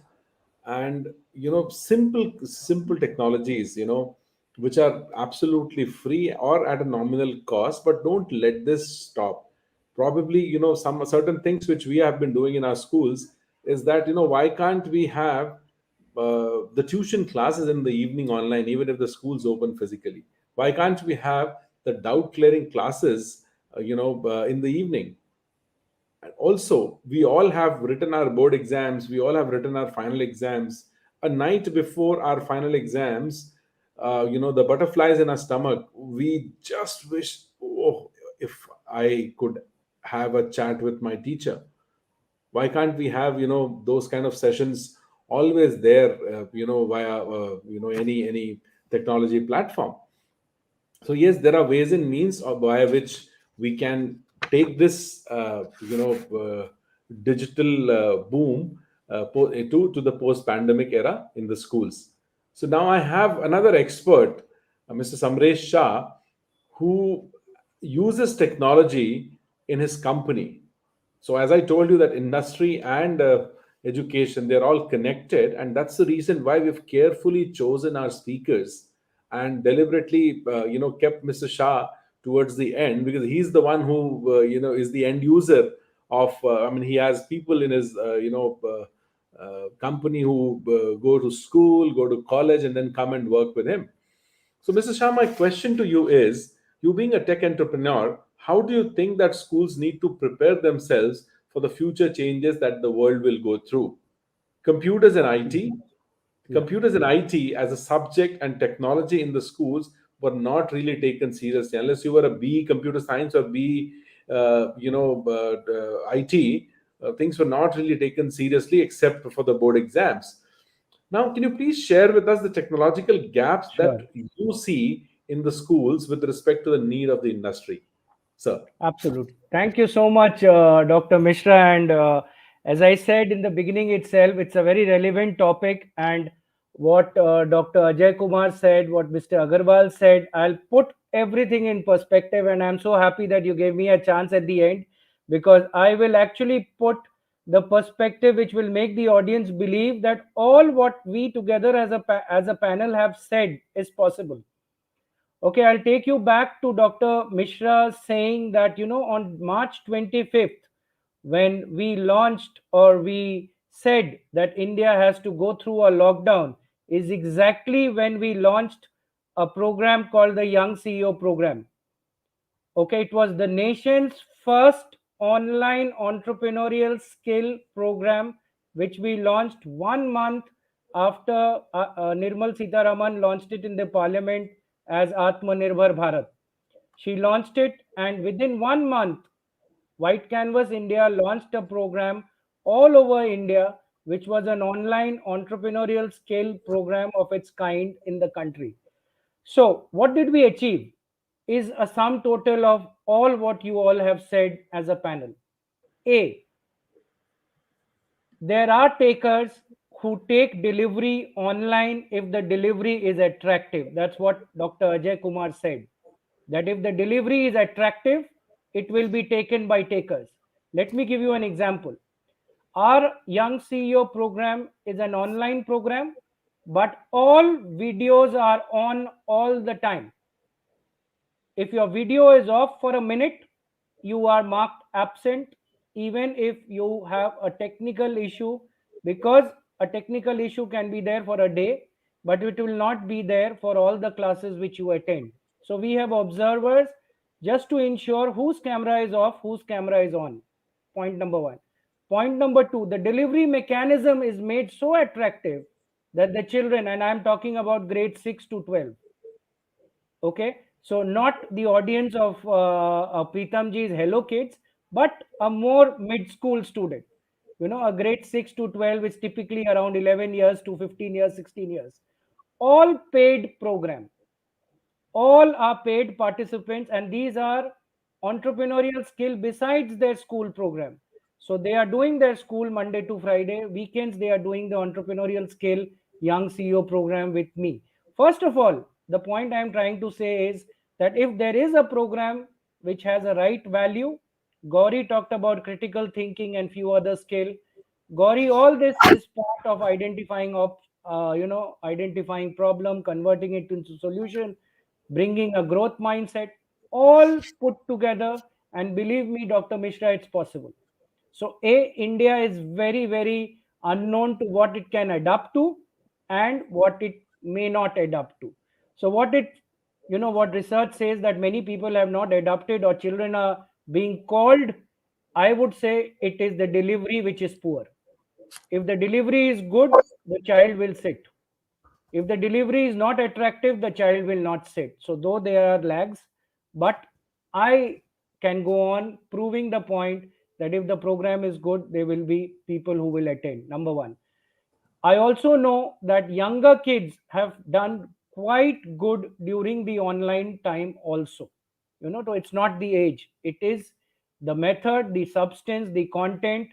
D: and simple technologies, which are absolutely free or at a nominal cost. But don't let this stop. Probably, some certain things which we have been doing in our schools is that, why can't we have the tuition classes in the evening online, even if the school's open physically? Why can't we have the doubt clearing classes in the evening? And also, we all have written our board exams, we all have written our final exams. A night before our final exams, the butterflies in our stomach, we just wish, oh, if I could have a chat with my teacher? Why can't we have those kind of sessions always there, via any technology platform? So yes, there are ways and means by which we can take this digital boom to the post pandemic era in the schools. So now I have another expert, Mr. Samresh Shah, who uses technology in his company. So as I told you, that industry and education, they're all connected, and that's the reason why we've carefully chosen our speakers and deliberately kept Mr. Shah towards the end, because he's the one who is the end user of I mean, he has people in his company who go to school, go to college, and then come and work with him. So, Mr. Shah, my question to you is, you being a tech entrepreneur, how do you think that schools need to prepare themselves for the future changes that the world will go through? Computers and IT.
F: Yeah.
D: Computers and IT as a subject and technology in the schools were not really taken seriously unless you were a B computer science or B, IT. Things were not really taken seriously except for the board exams. Now, can you please share with us the technological gaps that
F: Sure.
D: you see in the schools with respect to the need of the industry, sir?
F: Absolutely. Thank you so much, Dr. Mishra. And as I said in the beginning itself, it's a very relevant topic. And what Dr. Ajay Kumar said, what Mr. Agarwal said, I'll put everything in perspective. And I'm so happy that you gave me a chance at the end, because I will actually put the perspective which will make the audience believe that all what we together as as a panel have said is possible. Okay, I'll take you back to Dr. Mishra saying that, on March 25th, when we launched or we said that India has to go through a lockdown, is exactly when we launched a program called the Young CEO program. Okay, it was the nation's first online entrepreneurial skill program, which we launched 1 month after Nirmal Sitaraman launched it in the parliament as Atmanirbhar Bharat. She launched it, and within 1 month, White Canvas India launched a program all over India, which was an online entrepreneurial skill program of its kind in the country. So, what did we achieve? Is a sum total of all what you all have said as a panel. A, there are takers who take delivery online if the delivery is attractive. That's what Dr. Ajay Kumar said. That if the delivery is attractive, it will be taken by takers. Let me give you an example. Our Young CEO program is an online program, but all videos are on all the time. If your video is off for a minute, you are marked absent, even if you have a technical issue, because a technical issue can be there for a day, but it will not be there for all the classes which you attend. So we have observers just to ensure whose camera is off, whose camera is on. Point number one. Point number two, the delivery mechanism is made so attractive that the children, and I'm talking about grade 6 to 12, okay, so not the audience of Preetam ji's Hello Kids, but a more mid-school student, a grade 6 to 12 is typically around 11 years to 15 years, 16 years, all paid program, all are paid participants, and these are entrepreneurial skill besides their school program. So they are doing their school Monday to Friday, weekends they are doing the entrepreneurial skill Young CEO program with me. First of all, the point I am trying to say is that if there is a program which has a right value, Gauri talked about critical thinking and few other skill. Gauri, all this is part of identifying identifying problem, converting it into solution, bringing a growth mindset, all put together. And believe me, Dr. Mishra, it's possible. So, India is very, very unknown to what it can adapt to and what it may not adapt to. So, what research says that many people have not adapted or children are being called, I would say it is the delivery which is poor. If the delivery is good, the child will sit. If the delivery is not attractive, the child will not sit. So, though there are lags, but I can go on proving the point that if the program is good, there will be people who will attend. Number one. I also know that younger kids have done quite good during the online time also. So it's not the age, it is the method, the substance, the content,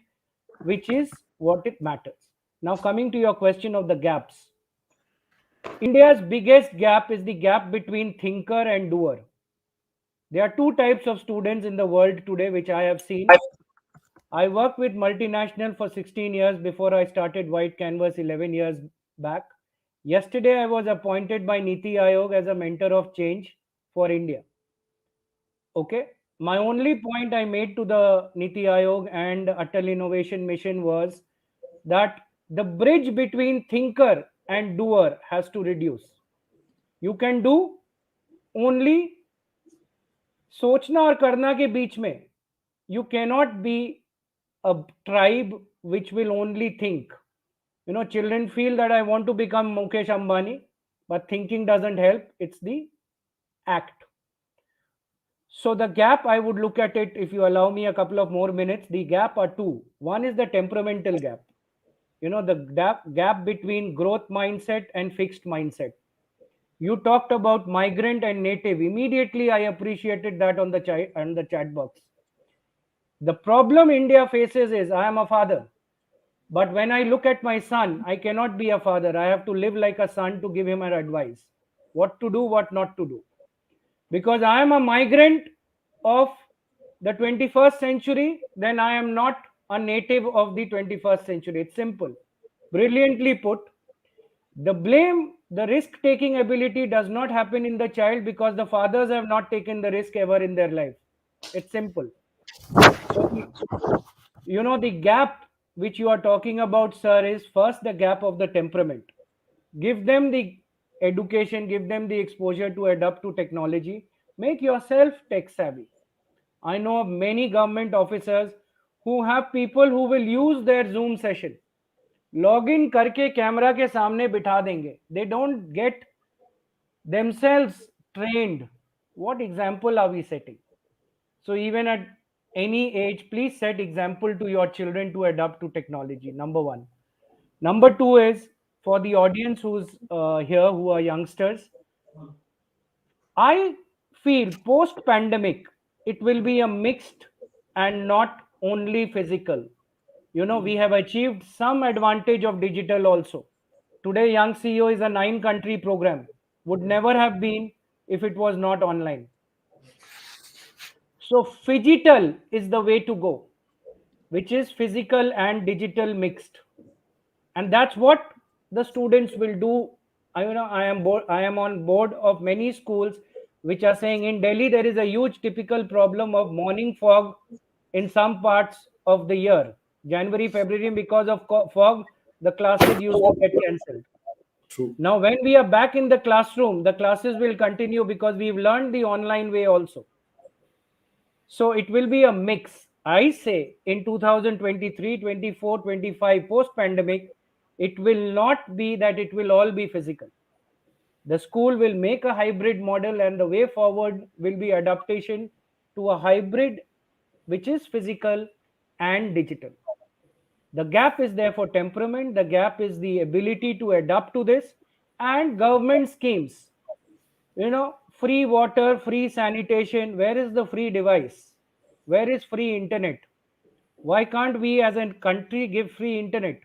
F: which is what it matters. Now, coming to your question of the gaps. India's biggest gap is the gap between thinker and doer. There are two types of students in the world today, which I have seen. I worked with multinational for 16 years before I started White Canvas 11 years back. Yesterday, I was appointed by Niti Aayog as a mentor of change for India. Okay. My only point I made to the Niti Aayog and Atal Innovation Mission was that the bridge between thinker and doer has to reduce. You can do only सोचना और करना के बीच में. You cannot be a tribe which will only think. Children feel that I want to become Mukesh Ambani, but thinking doesn't help. It's the act. So the gap, I would look at it, if you allow me a couple of more minutes, the gap are two. One is the temperamental gap. The gap between growth mindset and fixed mindset. You talked about migrant and native. Immediately, I appreciated that on the chat box. The problem India faces is I am a father. But when I look at my son, I cannot be a father. I have to live like a son to give him an advice. What to do, what not to do. Because I am a migrant of the 21st century, then I am not a native of the 21st century. It's simple. Brilliantly put. The blame, the risk taking ability does not happen in the child because the fathers have not taken the risk ever in their life. It's simple. So, the gap which you are talking about, sir, is first the gap of the temperament. Give them the education, give them the exposure to adapt to technology. Make yourself tech savvy. I know of many government officers who have people who will use their Zoom session. Log in करके camera के सामने बिठा देंगे. They don't get themselves trained. What example are we setting? So even at any age, please set example to your children to adapt to technology. Number one. Number two is for the audience who's here, who are youngsters. I feel post-pandemic, it will be a mixed and not only physical. We have achieved some advantage of digital also. Today, Young CEO is a 9-country program. Would never have been if it was not online. So phygital is the way to go, which is physical and digital mixed. And that's what the students will do. I am on board of many schools which are saying in Delhi there is a huge typical problem of morning fog in some parts of the year. January, February, because of fog, the classes used to get cancelled.
D: True.
F: Now, when we are back in the classroom, the classes will continue because we've learned the online way also. So it will be a mix. I say in 2023, 24, 25, post-pandemic, it will not be that it will all be physical. The school will make a hybrid model and the way forward will be adaptation to a hybrid which is physical and digital. The gap is there for temperament. The gap is the ability to adapt to this and government schemes. Free water, free sanitation. Where is the free device? Where is free internet? Why can't we as a country give free internet?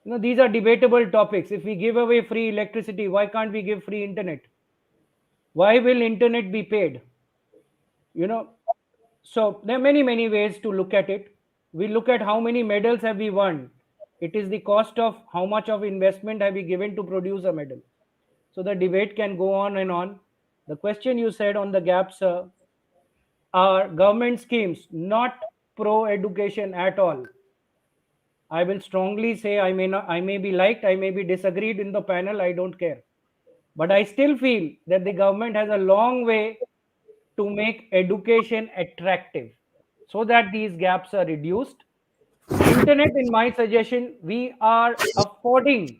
F: These are debatable topics. If we give away free electricity, why can't we give free internet? Why will internet be paid? So there are many, many ways to look at it. We look at how many medals have we won. It is the cost of how much of investment have we given to produce a medal. So the debate can go on and on. The question you said on the gaps are government schemes, not pro-education at all. I will strongly say I may be liked, I may be disagreed in the panel, I don't care. But I still feel that the government has a long way to make education attractive so that these gaps are reduced. Internet, in my suggestion, we are affording.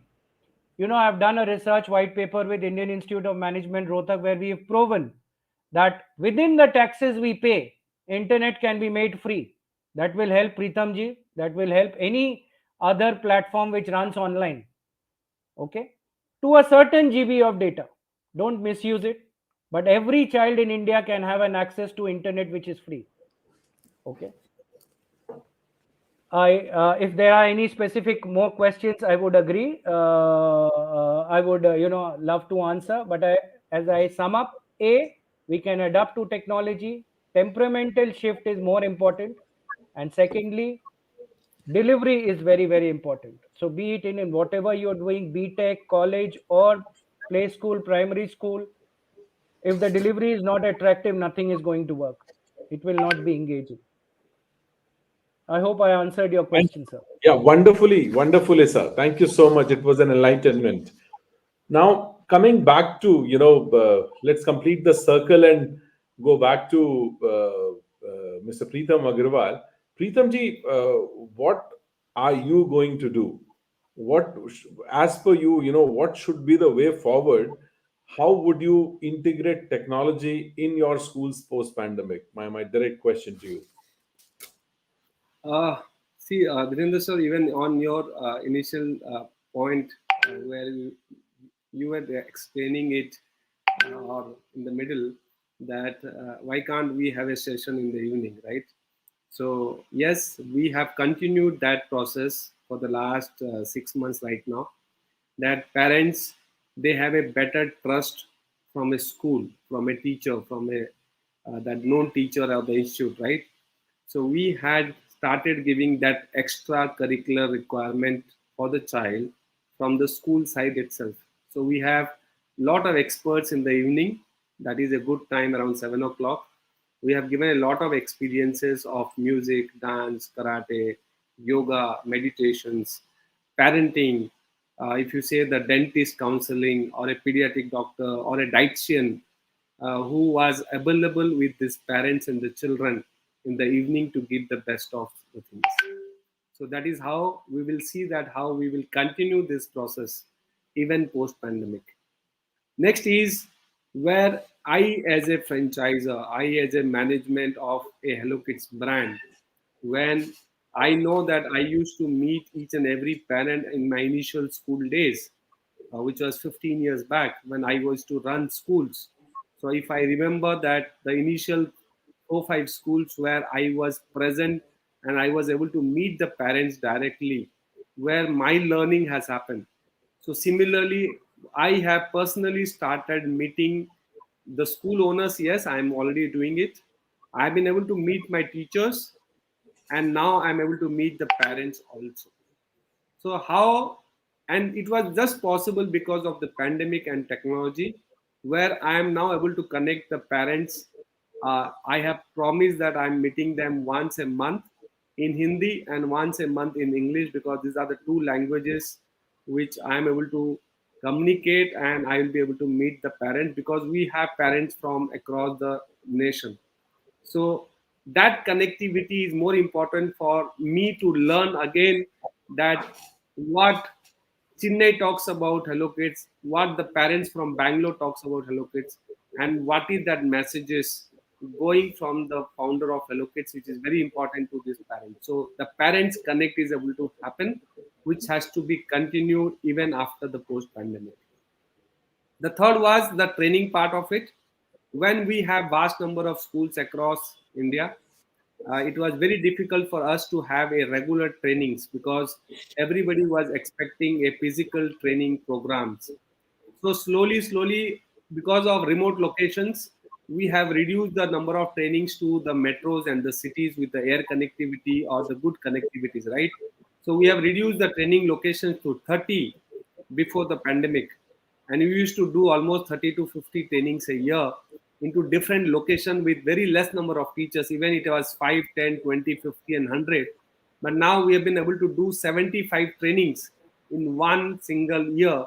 F: I've done a research white paper with Indian Institute of Management, Rohtak, where we have proven that within the taxes we pay, internet can be made free. That will help Preetam ji. That will help any other platform which runs online. Okay, to a certain GB of data. Don't misuse it. But every child in India can have an access to internet which is free. Okay. If there are any specific more questions, I would agree. I would, love to answer. But as I sum up, we can adapt to technology. Temperamental shift is more important, and secondly, delivery is very, very important. So be it in whatever you're doing, BTech, college, or play school, primary school, if the delivery is not attractive, nothing is going to work. It will not be engaging. I hope I answered your
D: And
F: question, sir.
D: yeah, wonderfully, sir. Thank you so much. It was an enlightenment. Now, coming back to, let's complete the circle and go back to Mr. Preetam Agarwal. Preetam ji, what are you going to do? As per you, what should be the way forward? How would you integrate technology in your schools post pandemic? My direct question to you.
E: Uh, See, Virendra sir, even on your initial point where you were explaining it, or in the middle, that why can't we have a session in the evening, right? So yes, we have continued that process for the last 6 months right now. That parents, they have a better trust from a school, from a teacher, from a that known teacher of the institute, right? So we had started giving that extra curricular requirement for the child from the school side itself. So we have lot of experts in the evening. That is a good time around 7 o'clock. We have given a lot of experiences of music, dance, karate, yoga, meditations, parenting. If you say the dentist counseling or a pediatric doctor or a dietitian who was available with his parents and the children in the evening to give the best of the things. So that is how we will see that how we will continue this process even post pandemic. Next is where I, as a franchisor, I, as a management of a Hello Kids brand, when I know that I used to meet each and every parent in my initial school days, which was 15 years back when I was to run schools. So if I remember that the initial 4 5 schools where I was present and I was able to meet the parents directly, where my learning has happened. So similarly, I have personally started meeting the school owners. Yes, I am already doing it. I have been able to meet my teachers, and now I'm able to meet the parents also. So how, and it was just possible because of the pandemic and technology, where I am now able to connect the parents. I have promised that I'm meeting them once a month in Hindi and once a month in English, because these are the two languages which I am able to communicate, and I will be able to meet the parents because we have parents from across the nation. So that connectivity is more important for me to learn again that what Chennai talks about Hello Kids, what the parents from Bangalore talks about Hello Kids, and what is that messages going from the founder of Hello Kids, which is very important to this parent. So the parents connect is able to happen, which has to be continued even after the post pandemic. The third was the training part of it. When we have vast number of schools across India, it was very difficult for us to have a regular trainings because everybody was expecting a physical training programs. So slowly, because of remote locations, we have reduced the number of trainings to the metros and the cities with the air connectivity or the good connectivities, right? So we have reduced the training locations to 30 before the pandemic. And we used to do almost 30 to 50 trainings a year into different location with very less number of teachers. Even it was 5, 10, 20, 50, and 100. But now we have been able to do 75 trainings in one single year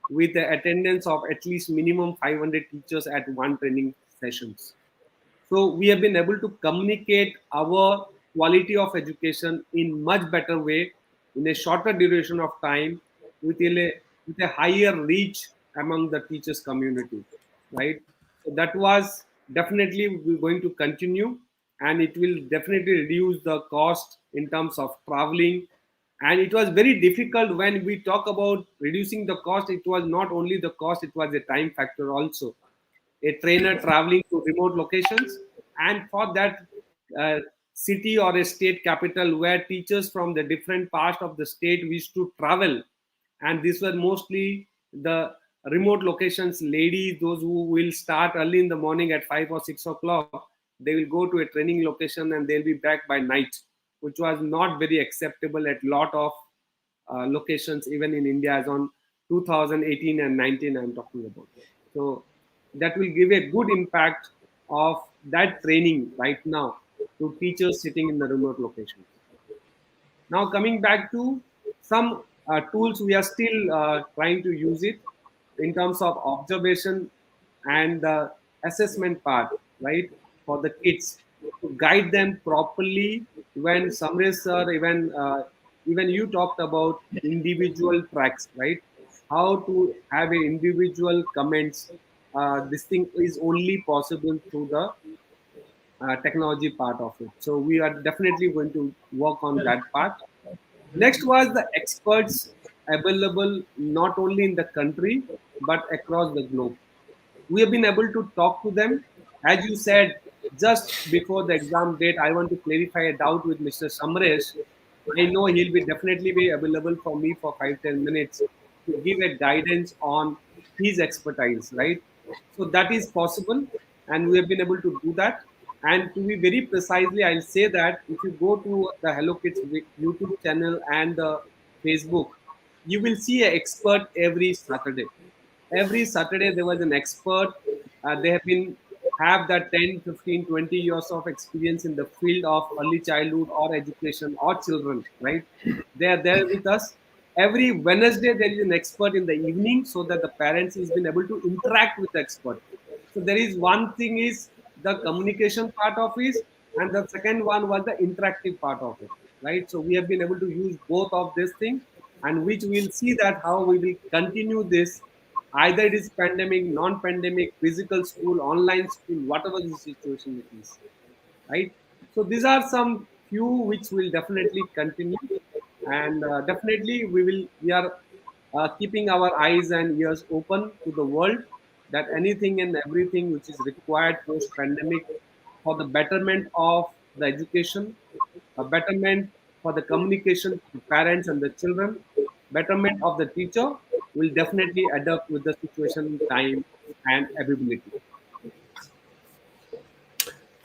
E: with the attendance of at least minimum 500 teachers at one training sessions. So we have been able to communicate our quality of education in much better way in a shorter duration of time with a higher reach among the teachers community, right? So that was definitely we're going to continue. and it will definitely reduce the cost in terms of traveling. And it was very difficult when we talk about reducing the cost. It was not only the cost, it was a time factor also. A trainer traveling to remote locations, and for that uh, city or a state capital where teachers from the different parts of the state wish to travel, and these were mostly the remote locations ladies, those who will start early in the morning at 5 or 6 o'clock. They will go to a training location and they'll be back by night, which was not very acceptable at lot of locations even in India, as on 2018 and 19 I'm talking about. So that will give a good impact of that training right now to teachers sitting in the remote locations. Now coming back to some tools, we are still trying to use it in terms of observation and the assessment part, right? For the kids to guide them properly. When Samresh sir, even you talked about individual tracks, right? How to have a individual comments. This thing is only possible through the technology part of it. So we are definitely going to work on that part. Next was the experts available not only in the country but across the globe. We have been able to talk to them. As you said, just before the exam date, I want to clarify a doubt with Mr. Samresh. I know he'll be definitely be available for me for 5-10 minutes to give a guidance on his expertise, right? So that is possible, and we have been able to do that. And to be very precisely, I'll say that if you go to the Hello Kids YouTube channel and the Facebook, you will see an expert every Saturday. Every Saturday there was an expert. They have been have that 10, 15, 20 years of experience in the field of early childhood or education or children, right? They are there with us. Every Wednesday there is an expert in the evening, so that the parents has been able to interact with the expert. So there is one thing is the communication part of it, and the second one was the interactive part of it, right? So we have been able to use both of these things, and which we'll see that how we will continue this. Either it is pandemic, non-pandemic, physical school, online school, whatever the situation it is, right? So these are some few which will definitely continue, and definitely we are keeping our eyes and ears open to the world, that anything and everything which is required post pandemic for the betterment of the education, a betterment for the communication to the parents and the children, betterment of the teacher, will definitely adapt with the situation, time, and ability.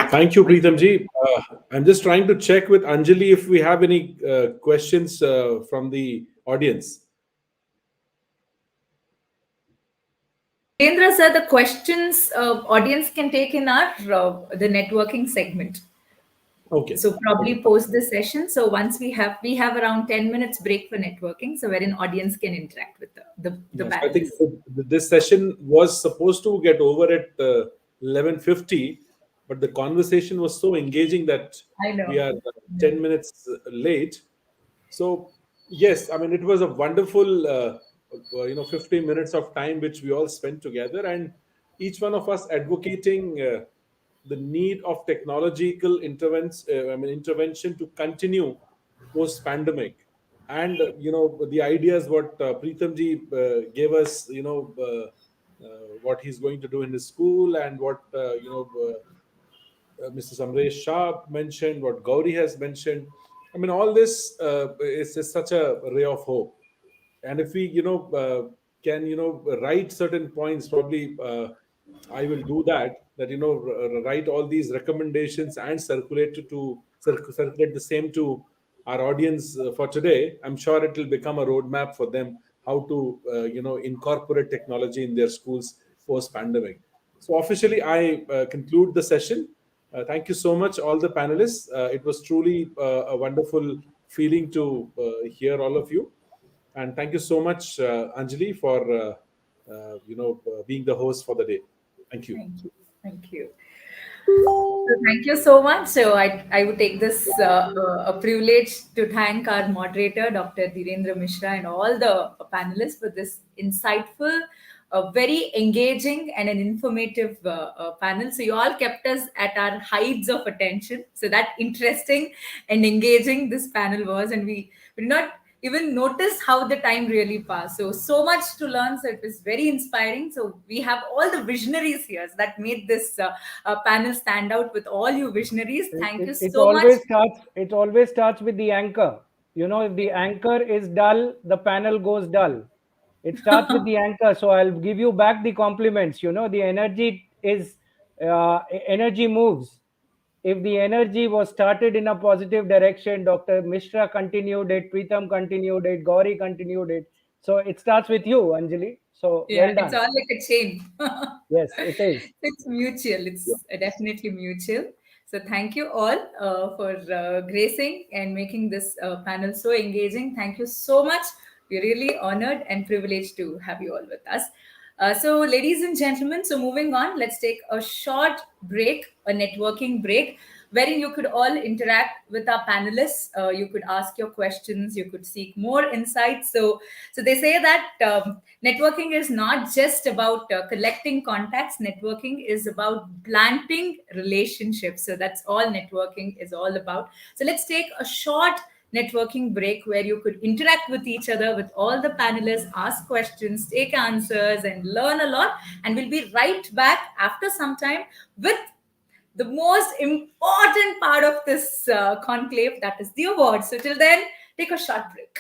D: Thank you, Preetam ji. I'm just trying to check with Anjali if we have any questions from the audience.
A: Virendra sir, the questions audience can take in our the networking segment.
D: Okay.
A: So probably post this session. So once we have around 10 minutes break for networking, so wherein audience can interact with the
D: Yes, I think
A: panelists.
D: this session was supposed to get over at 11:50, but the conversation was so engaging that
A: I
D: we
A: know.
D: are 10 minutes late. So yes, I mean it was a wonderful 15 minutes of time which we all spent together, and each one of us advocating the need of technological intervention to continue post pandemic. And the ideas what Preetam ji gave us, what he's going to do in his school, and what Mr. Samresh Shah mentioned, what Gauri has mentioned. I mean, all this is such a ray of hope. And if we, can, write certain points, probably I will do that. That write all these recommendations and circulate the same to our audience for today. I'm sure it will become a roadmap for them how to, incorporate technology in their schools post pandemic. So officially, I conclude the session. Thank you so much, all the panelists. It was truly a wonderful feeling to hear all of you. And thank you so much, Anjali, for being the host for the day. Thank you.
A: Thank you. Thank you. So thank you so much. So I would take this a privilege to thank our moderator, Dr. Dhirendra Mishra, and all the panelists for this insightful a very engaging and an informative panel. So you all kept us at our heights of attention. So that interesting and engaging this panel was, and we did not even notice how the time really passed. So much to learn. So it was very inspiring. So we have all the visionaries here that made this panel stand out with all you visionaries. Thank you
F: It
A: so much.
F: always starts. It always starts with the anchor. You know, if the anchor is dull, the panel goes dull. It starts with the anchor. So I'll give you back the compliments. You know, the energy is energy moves. If the energy was started in a positive direction, Dr. Mishra continued it, Preetam continued it, Gauri continued it. So it starts with you, Anjali. So
A: Yeah,
F: well
A: it's
F: done.
A: all like a chain.
F: Yes, it is.
A: It's mutual. It's definitely mutual. So thank you all for gracing and making this panel so engaging. Thank you so much. We're really honored and privileged to have you all with us. So, ladies and gentlemen, so moving on, let's take a short break, a networking break, wherein you could all interact with our panelists. You could ask your questions, you could seek more insights. So they say that networking is not just about collecting contacts. Networking is about planting relationships. So that's all networking is all about. So let's take a short networking break where you could interact with each other, with all the panelists, ask questions, take answers, and learn a lot. And we'll be right back after some time with the most important part of this conclave, that is the award. So till then, take a short break.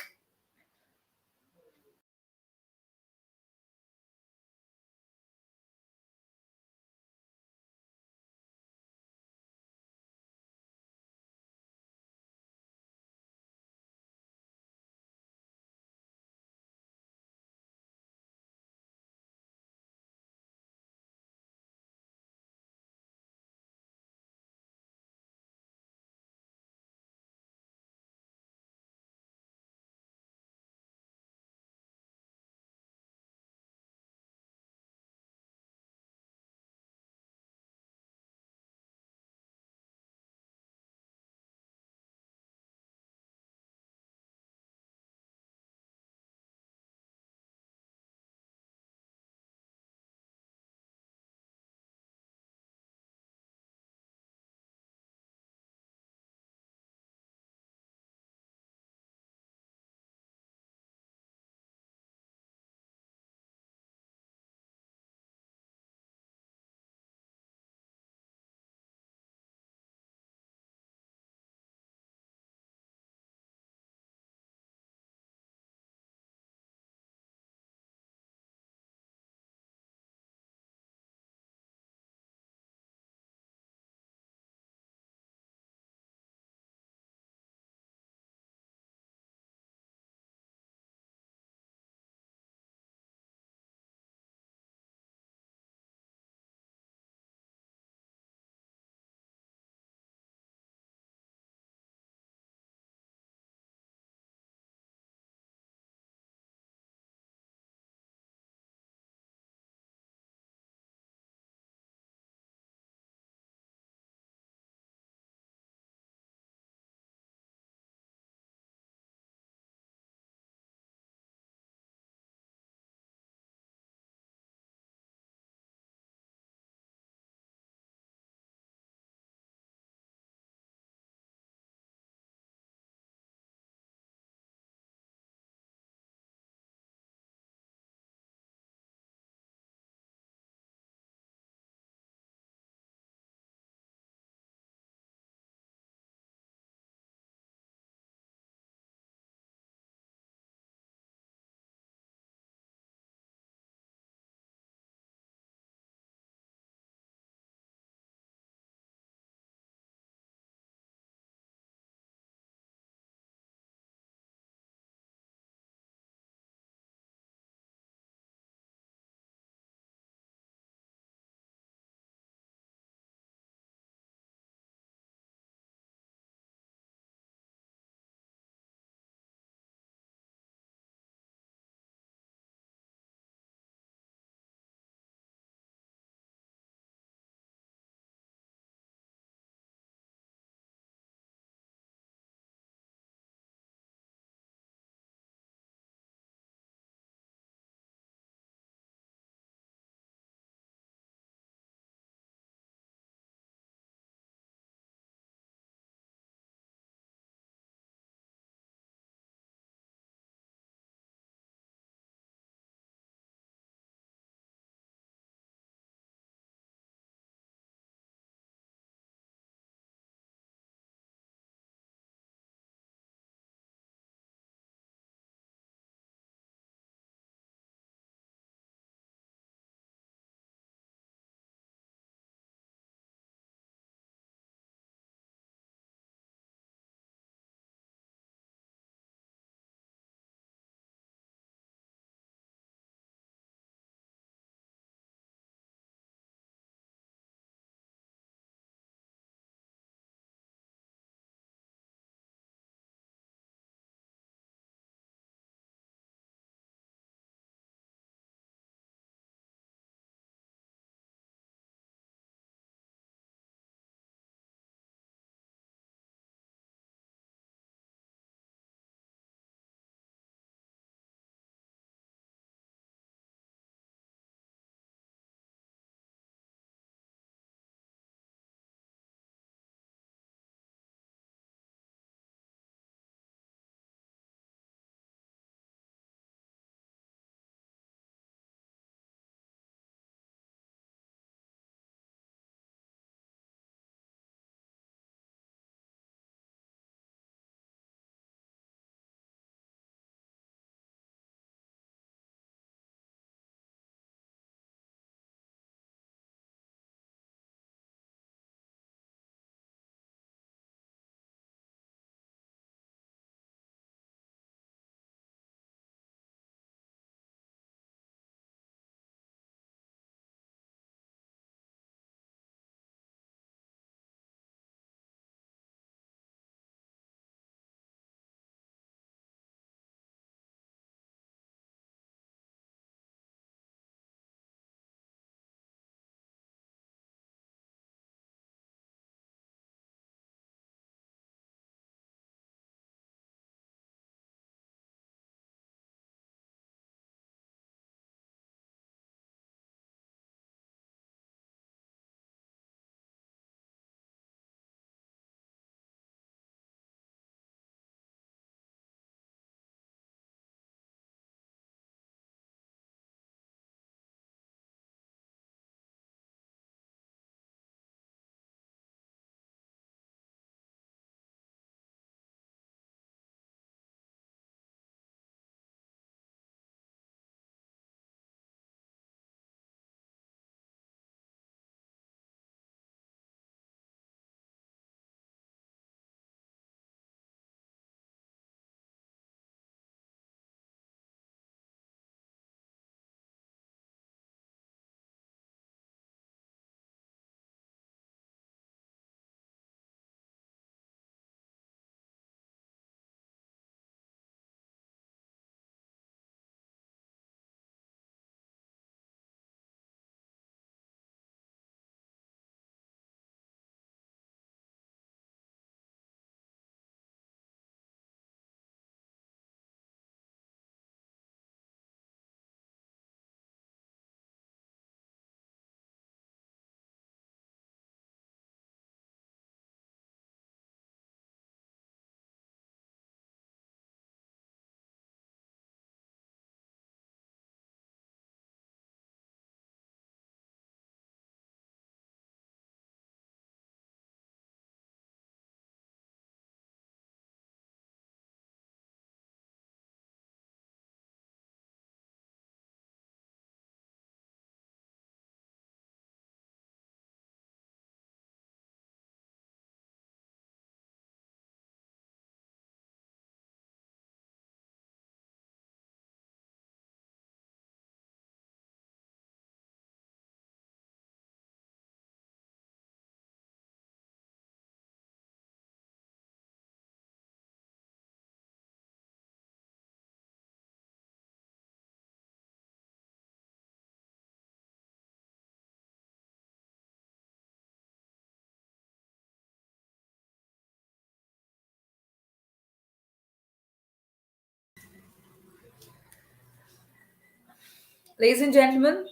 A: Ladies and gentlemen,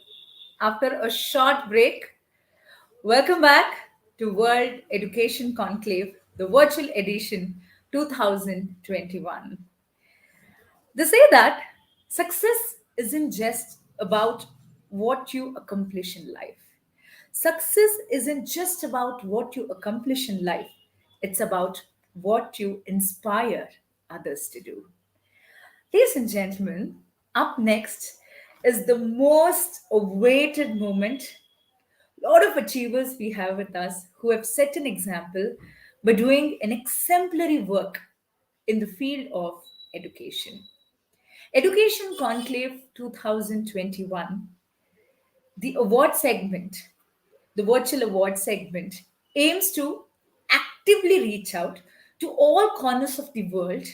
A: after a short break, welcome back to World Education Conclave, the virtual edition 2021. They say that success isn't just about what you accomplish in life. Success isn't just about what you accomplish in life, it's about what you inspire others to do. Ladies and gentlemen, up next is the most awaited moment. A lot of achievers we have with us who have set an example by doing an exemplary work in the field of education. Education Conclave 2021, the award segment, the virtual award segment, aims to actively reach out to all corners of the world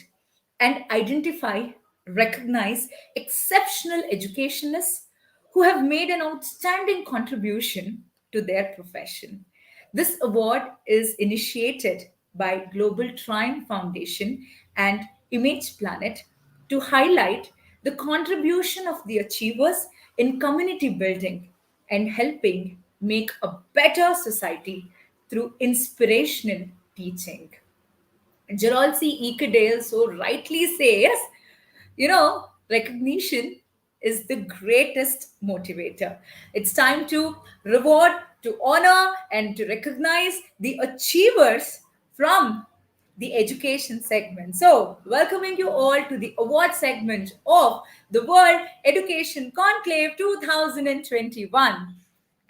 A: and identify, recognize exceptional educationists who have made an outstanding contribution to their profession. This award is initiated by Global Triumph Foundation and Image Planet to highlight the contribution of the achievers in community building and helping make a better society through inspirational teaching. Gerald C. Ekedale so rightly says, recognition is the greatest motivator. It's time to reward, to honor, and to recognize the achievers from the education segment. So, welcoming you all to the award segment of the World Education Conclave 2021.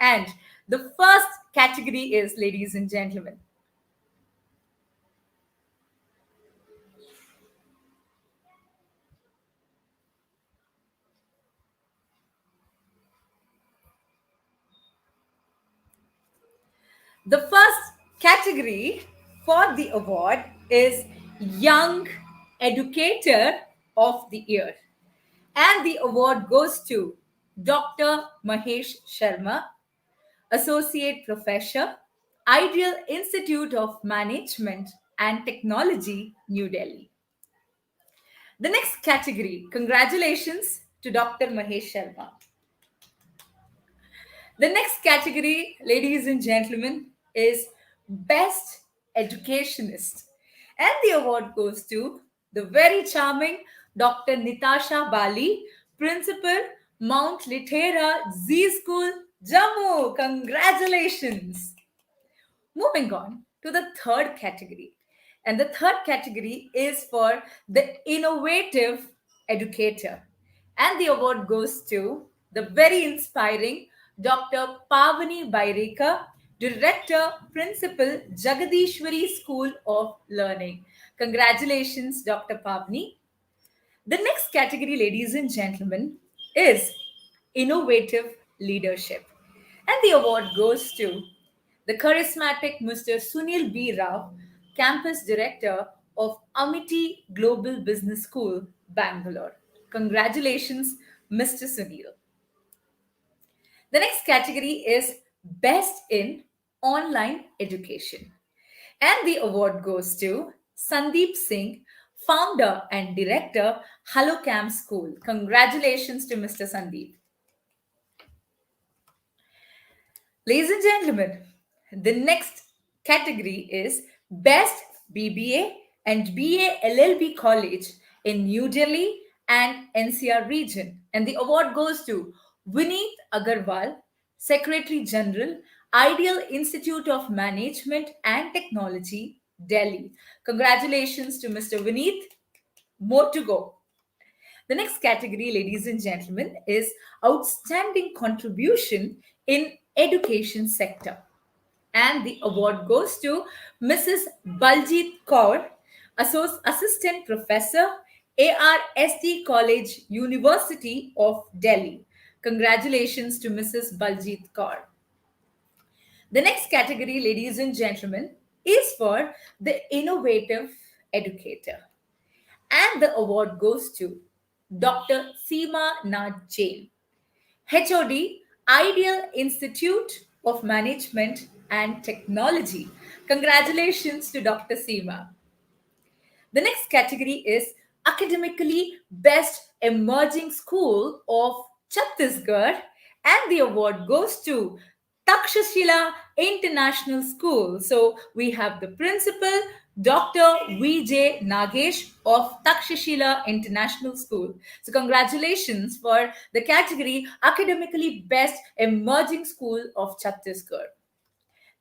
A: And the first category is, ladies and gentlemen, the first category for the award is Young Educator of the Year. And the award goes to Dr. Mahesh Sharma, Associate Professor, Ideal Institute of Management and Technology, New Delhi. The next category, congratulations to Dr. Mahesh Sharma. The next category, ladies and gentlemen, is Best Educationist. And the award goes to the very charming Dr. Nitasha Bali, Principal, Mount Litera Z School, Jammu. Congratulations. Moving on to the third category. And the third category is for the innovative educator. And the award goes to the very inspiring Dr. Pavani Baireka, Director, Principal, Jagadishwari School of Learning. Congratulations, Dr. Pavani. The next category, ladies and gentlemen, is innovative leadership. And the award goes to the charismatic Mr. Sunil B. Rao, Campus Director of Amity Global Business School, Bangalore. Congratulations, Mr. Sunil. The next category is Best in Online Education. And the award goes to Sandeep Singh, founder and director, Hello Camp School. Congratulations to Mr. Sandeep. Ladies and gentlemen, the next category is Best BBA and BA LLB College in New Delhi and NCR region. And the award goes to Vineet Agarwal, Secretary General, Ideal Institute of Management and Technology, Delhi. Congratulations to Mr. Vineet. More to go. The next category, ladies and gentlemen, is Outstanding Contribution in Education Sector. And the award goes to Mrs. Baljit Kaur, Assistant Professor, ARSD College, University of Delhi. Congratulations to Mrs. Baljit Kaur. The next category, ladies and gentlemen, is for the innovative educator. And the award goes to Dr. Seema Nath Jain, HOD, Ideal Institute of Management and Technology. Congratulations to Dr. Seema. The next category is Academically Best Emerging School of Chhattisgarh, and the award goes to Takshashila International School. So we have the principal, Dr. VJ Nagesh of Takshashila International School. So congratulations for the category Academically Best Emerging School of Chhattisgarh.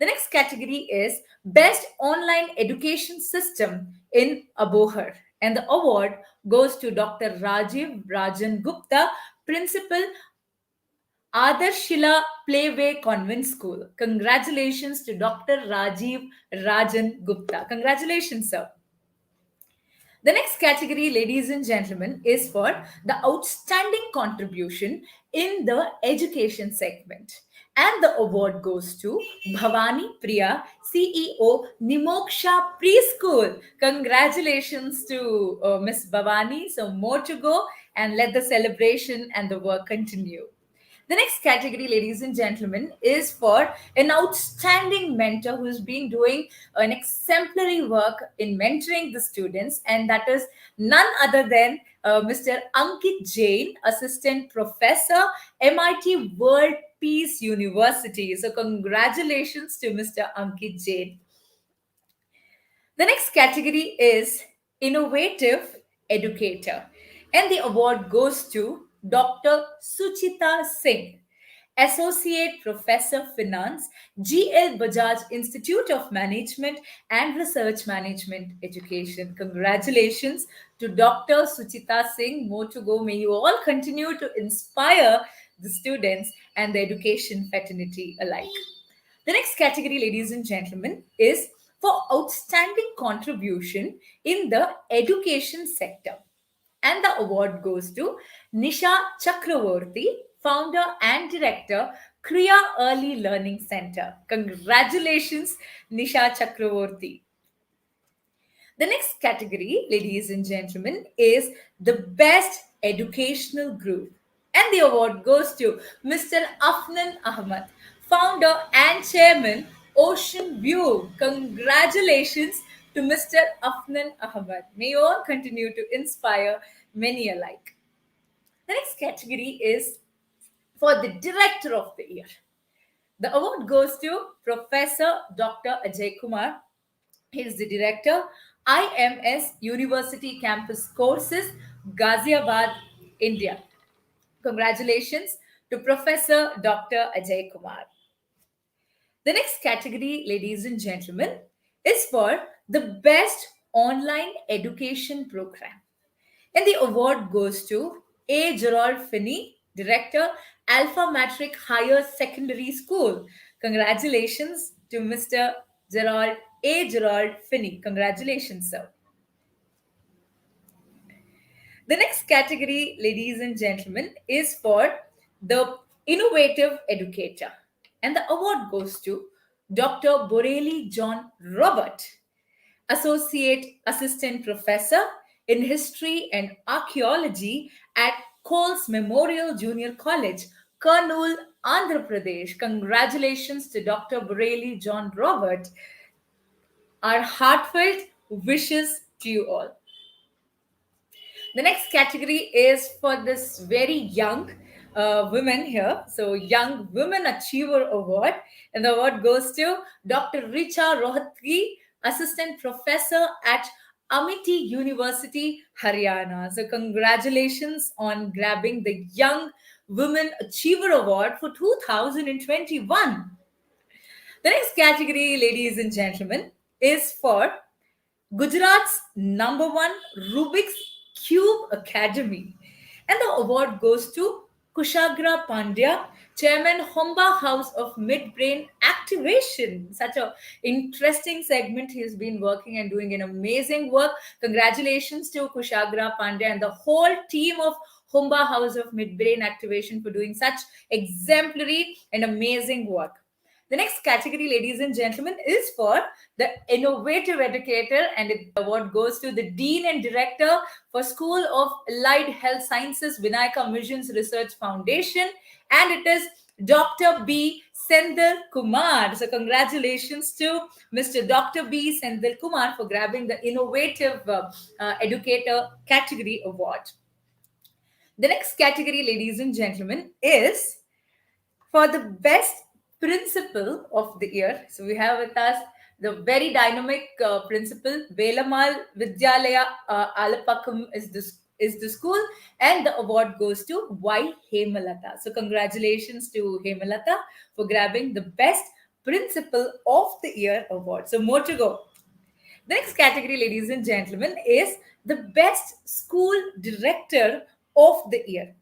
A: The next category is Best Online Education System in Abohar. And the award goes to Dr. Rajiv Rajan Gupta, Principal, Adarshila Playway Convent School. Congratulations to Dr. Rajiv Rajan Gupta. Congratulations, sir. The next category, ladies and gentlemen, is for the outstanding contribution in the education segment. And the award goes to Bhavani Priya, CEO, Nimoksha Preschool. Congratulations to Miss Bhavani. So more to go, and let the celebration and the work continue. The next category, ladies and gentlemen, is for an outstanding mentor who's been doing an exemplary work in mentoring the students, and that is none other than Mr. Ankit Jain, Assistant Professor, MIT World Peace University. So, congratulations to Mr. Ankit Jain. The next category is Innovative Educator, and the award goes to Dr. Suchita Singh, Associate Professor Finance, GL Bajaj Institute of Management and Research Management Education. Congratulations to Dr. Suchita Singh. More to go. May you all continue to inspire the students and the education fraternity alike. The next category, ladies and gentlemen, is for outstanding contribution in the education sector. And the award goes to Nisha Chakravorty, founder and director, Kriya Early Learning Center. Congratulations, Nisha Chakravorty. The next category, ladies and gentlemen, is the best educational group. And the award goes to Mr. Afnan Ahmad, founder and chairman, Ocean View. Congratulations to Mr. Afnan Ahmad. May you all continue to inspire many alike. The next category is for the Director of the Year. The award goes to Professor Dr. Ajay Kumar. He is the director, IMS University Campus Courses, Ghaziabad, India. Congratulations to Professor Dr. Ajay Kumar. The next category, ladies and gentlemen, is for the best online education program. And the award goes to A. Gerald Finney, Director, Alpha Matric Higher Secondary School. Congratulations to Mr. Gerald A. Gerald Finney. Congratulations, sir. The next category, ladies and gentlemen, is for the Innovative Educator. And the award goes to Dr. Borelli John Robert, Associate Assistant Professor in History and Archaeology at Coles Memorial Junior College, Kurnool, Andhra Pradesh. Congratulations to Dr. Borelli John Robert. Our heartfelt wishes to you all. The next category is for this very young women here. So, Young Women Achiever Award. And the award goes to Dr. Richa Rohatgi, Assistant Professor at Amity University, Haryana. So, congratulations on grabbing the Young Women Achiever Award for 2021. The next category, ladies and gentlemen, is for Gujarat's number one Rubik's Cube Academy. And the award goes to Kushagra Pandya, Chairman Homba House of Midbrain Activation. Such a interesting segment. He has been working and doing an amazing work. Congratulations to Kushagra Pandya and the whole team of Homba House of Midbrain Activation for doing such exemplary and amazing work. The next category, ladies and gentlemen, is for the Innovative Educator, and the award goes to the Dean and Director for School of Allied Health Sciences, Vinayaka Missions Research Foundation, and it is Dr. B. Sendil Kumar. So, congratulations to Mr. Dr. B. Sendil Kumar for grabbing the Innovative Educator category award. The next category, ladies and gentlemen, is for the best principal of the year. So we have with us the very dynamic principal, Velamal Vidyalaya Alapakam is the school, and the award goes to Y. Hemalata. So congratulations to Hemalata for grabbing the best principal of the year award. So more to go. The next category, ladies and gentlemen, is the best school director of the year.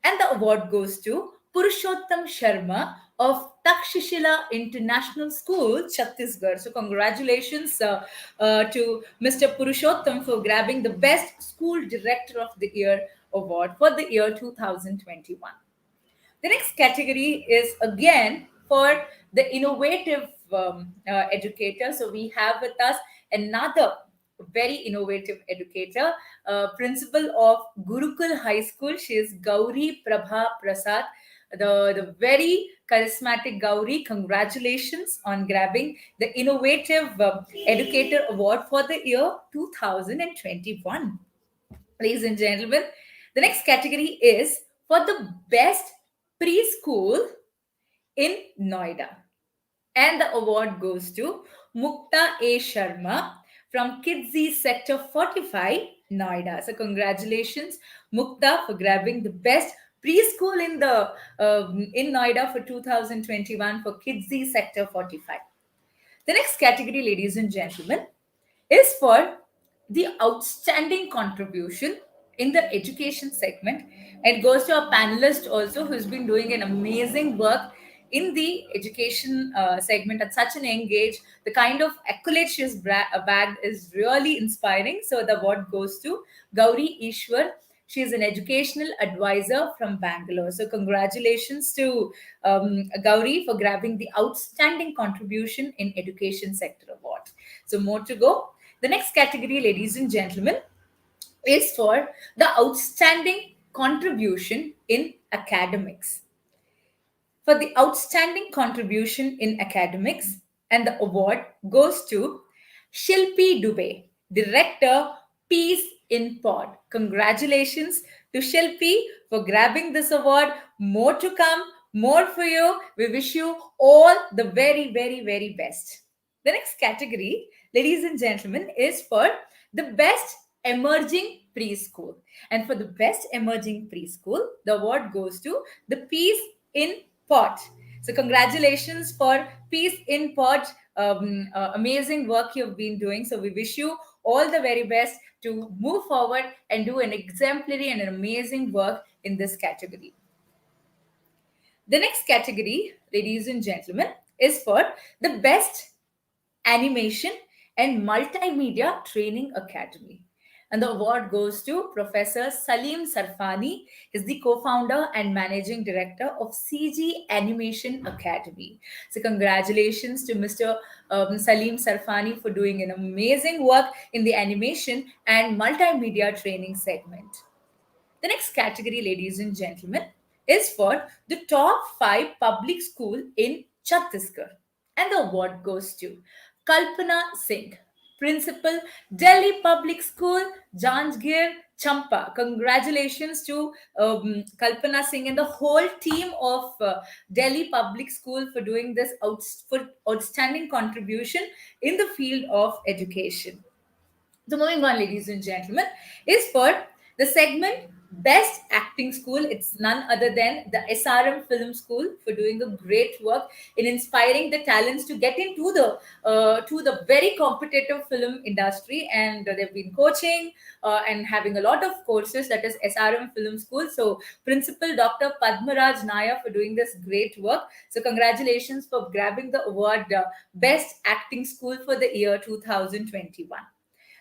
A: And the award goes to Purushottam Sharma of Takshashila International School, Chhattisgarh. So, congratulations to Mr. Purushottam for grabbing the Best School Director of the Year award for the year 2021. The next category is again for the innovative educator. So we have with us another very innovative educator, principal of Gurukul High School. She is Gauri Prabha Prasad, the very charismatic Gauri. Congratulations on grabbing the Innovative Educator Award for the year 2021. Ladies and gentlemen, the next category is for the best preschool in Noida. And the award goes to Mukta A. Sharma from Kidzi Sector 45, Noida. So congratulations, Mukta, for grabbing the best preschool in Noida for 2021 for Kidzi Sector 45. The next category, ladies and gentlemen, is for the outstanding contribution in the education segment. It goes to a panelist also who's been doing an amazing work in the education segment at such an young age. The kind of accolade she's bagged is really inspiring. So the award goes to Gauri Ishwar. She is an educational advisor from Bangalore. So congratulations to Gauri for grabbing the outstanding contribution in education sector award. So more to go. The next category, ladies and gentlemen, is for the outstanding contribution in academics. For the outstanding contribution in academics, and the award goes to Shilpi Dubey, Director, Peace in Pod. Congratulations to Shilpi for grabbing this award. More to come, more for you. We wish you all the very, very, very best. The next category, ladies and gentlemen, is for the best emerging preschool. And for the best emerging preschool, the award goes to the Peace in Pot. So congratulations for Peace in Pot. Amazing work you've been doing. So we wish you all the very best to move forward and do an exemplary and an amazing work in this category. The next category, ladies and gentlemen, is for the best animation and multimedia training academy. And the award goes to Professor Salim Sarfani. He's the co-founder and managing director of CG Animation Academy. So congratulations to Mr. Salim Sarfani for doing an amazing work in the animation and multimedia training segment. The next category, ladies and gentlemen, is for the top 5 public school in Chhattisgarh. And the award goes to Kalpana Singh, Principal, Delhi Public School, Janjgir, Champa. Congratulations to Kalpana Singh and the whole team of Delhi Public School for doing this outstanding contribution in the field of education. So moving on, ladies and gentlemen, is for the segment Best Acting School. It's none other than the SRM Film School for doing a great work in inspiring the talents to get into the very competitive film industry. And they've been coaching and having a lot of courses. That is SRM Film School. So Principal Dr. Padmaraj Naya for doing this great work. So congratulations for grabbing the award Best Acting School for the year 2021.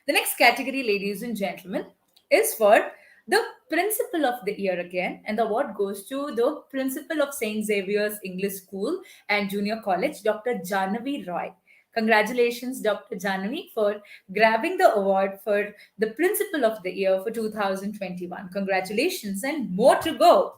A: The next category, ladies and gentlemen, is for the Principal of the Year again, and the award goes to the Principal of St. Xavier's English School and Junior College, Dr. Janavi Roy. Congratulations, Dr. Janavi, for grabbing the award for the Principal of the Year for 2021. Congratulations, and more to go.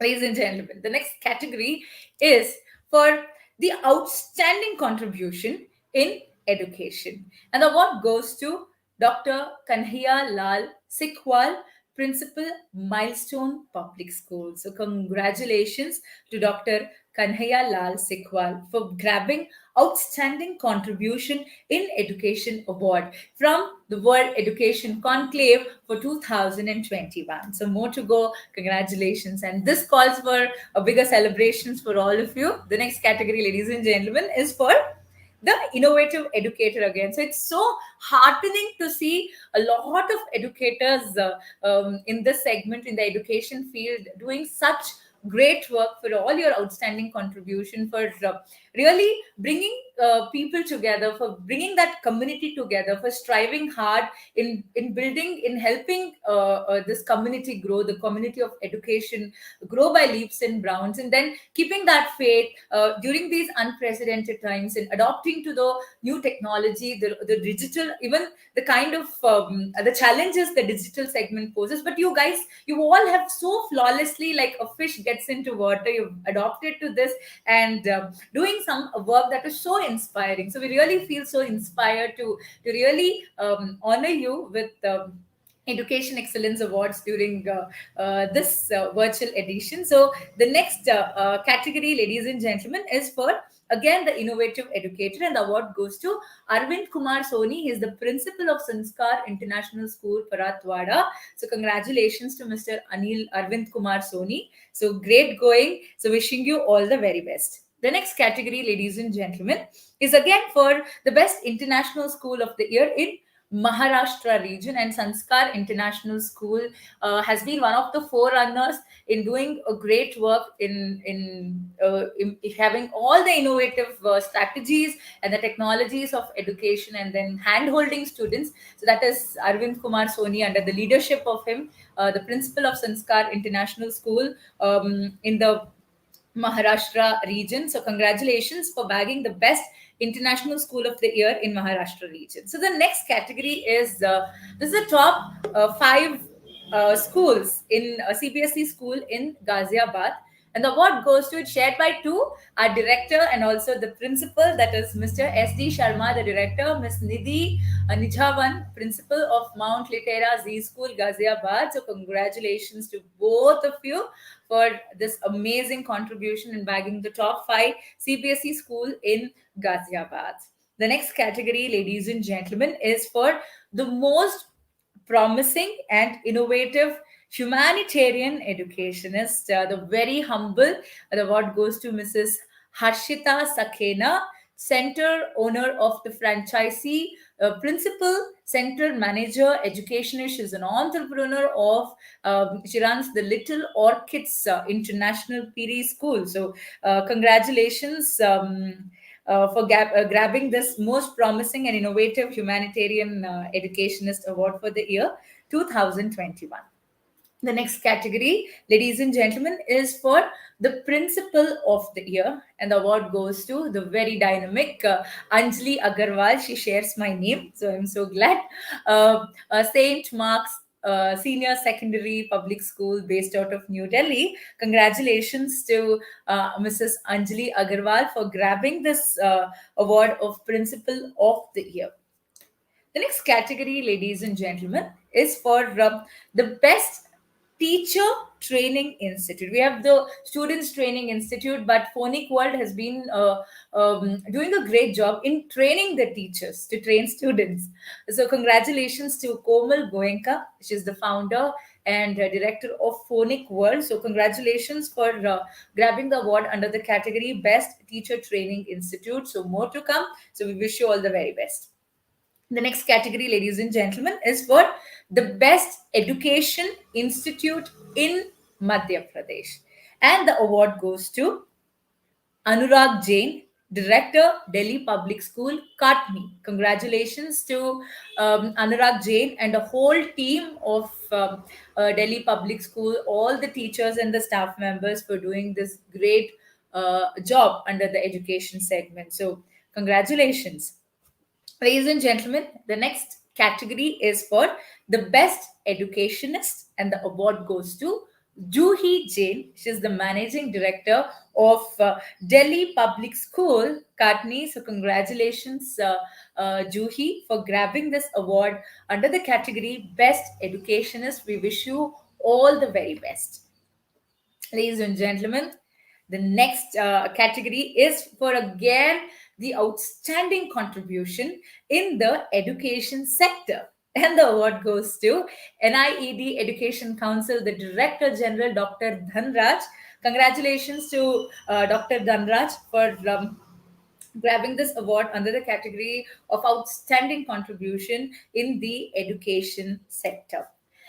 A: Ladies and gentlemen, the next category is for the outstanding contribution in education. And the award goes to Dr. Kanhaiya Lal Sikhwal, Principal, Milestone Public School. So, congratulations to Dr. Kanhaiya Lal Sikwal for grabbing Outstanding Contribution in Education Award from the World Education Conclave for 2021. So, more to go. Congratulations. And this calls for a bigger celebrations for all of you. The next category, ladies and gentlemen, is for the innovative educator again. So it's so heartening to see a lot of educators in this segment in the education field doing such great work for all your outstanding contribution for really bringing people together, for bringing that community together, for striving hard in building, in helping this community grow, the community of education grow by leaps and bounds, and then keeping that faith during these unprecedented times and adopting to the new technology, the digital, even the kind of the challenges the digital segment poses. But you guys, you all have so flawlessly, like a fish gets into water, you've adopted to this and doing some work that is so inspiring. So we really feel so inspired to really honor you with Education Excellence Awards during this virtual edition. So the next category, ladies and gentlemen, is for again the innovative educator, and the award goes to Arvind Kumar Soni. He is the principal of Sanskar International School, Paratwada. So congratulations to Mr. Anil Arvind Kumar Soni. So great going. So wishing you all the very best. The next category, ladies and gentlemen, is again for the best international school of the year in Maharashtra region, and Sanskar International School has been one of the forerunners in doing a great work in having all the innovative strategies and the technologies of education, and then hand holding students. So that is Arvind Kumar Soni, under the leadership of him, the principal of Sanskar International School in the Maharashtra region. So congratulations for bagging the best international school of the year in Maharashtra region. So the next category is this is the top five schools in a Cbsc school in Ghaziabad. And the award goes to it, shared by two, our director and also the principal, that is Mr. S.D. Sharma, the director, Ms. Nidhi Nijavan, principal of Mount Litera Z School, Ghaziabad. So congratulations to both of you for this amazing contribution in bagging the top five CBSE school in Ghaziabad. The next category, ladies and gentlemen, is for the most promising and innovative humanitarian educationist. The very humble the award goes to Mrs. Harshita Sakhena, center owner of the franchisee, principal center manager, educationist. She's an entrepreneur of, she runs the Little Orchids International PD School. So congratulations for grabbing this most promising and innovative humanitarian educationist award for the year 2021. The next category, ladies and gentlemen, is for the principal of the year, and the award goes to the very dynamic Anjali Agarwal. She shares my name, so I'm so glad. St. Mark's Senior Secondary Public School based out of New Delhi. Congratulations to Mrs. Anjali Agarwal for grabbing this award of Principal of the Year. The next category, ladies and gentlemen, is for the best Teacher Training Institute. We have the Students Training Institute, but Phonic World has been doing a great job in training the teachers to train students. So congratulations to Komal Goenka. She's the founder and director of Phonic World. So congratulations for grabbing the award under the category Best Teacher Training Institute. So more to come. So we wish you all the very best. The next category, ladies and gentlemen, is for the best education institute in Madhya Pradesh. And the award goes to Anurag Jain, Director, Delhi Public School, Katni. Congratulations to Anurag Jain and the whole team of Delhi Public School, all the teachers and the staff members for doing this great job under the education segment. So, congratulations. Ladies and gentlemen, the next category is for the best educationist, and the award goes to Juhi Jain. She's the managing director of Delhi Public School, Katni. So, congratulations, Juhi, for grabbing this award under the category Best Educationist. We wish you all the very best. Ladies and gentlemen, the next category is for again the outstanding contribution in the education sector. And the award goes to NIED Education Council, the Director General, Dr. Dhanraj. Congratulations to Dr. Dhanraj for grabbing this award under the category of outstanding contribution in the education sector.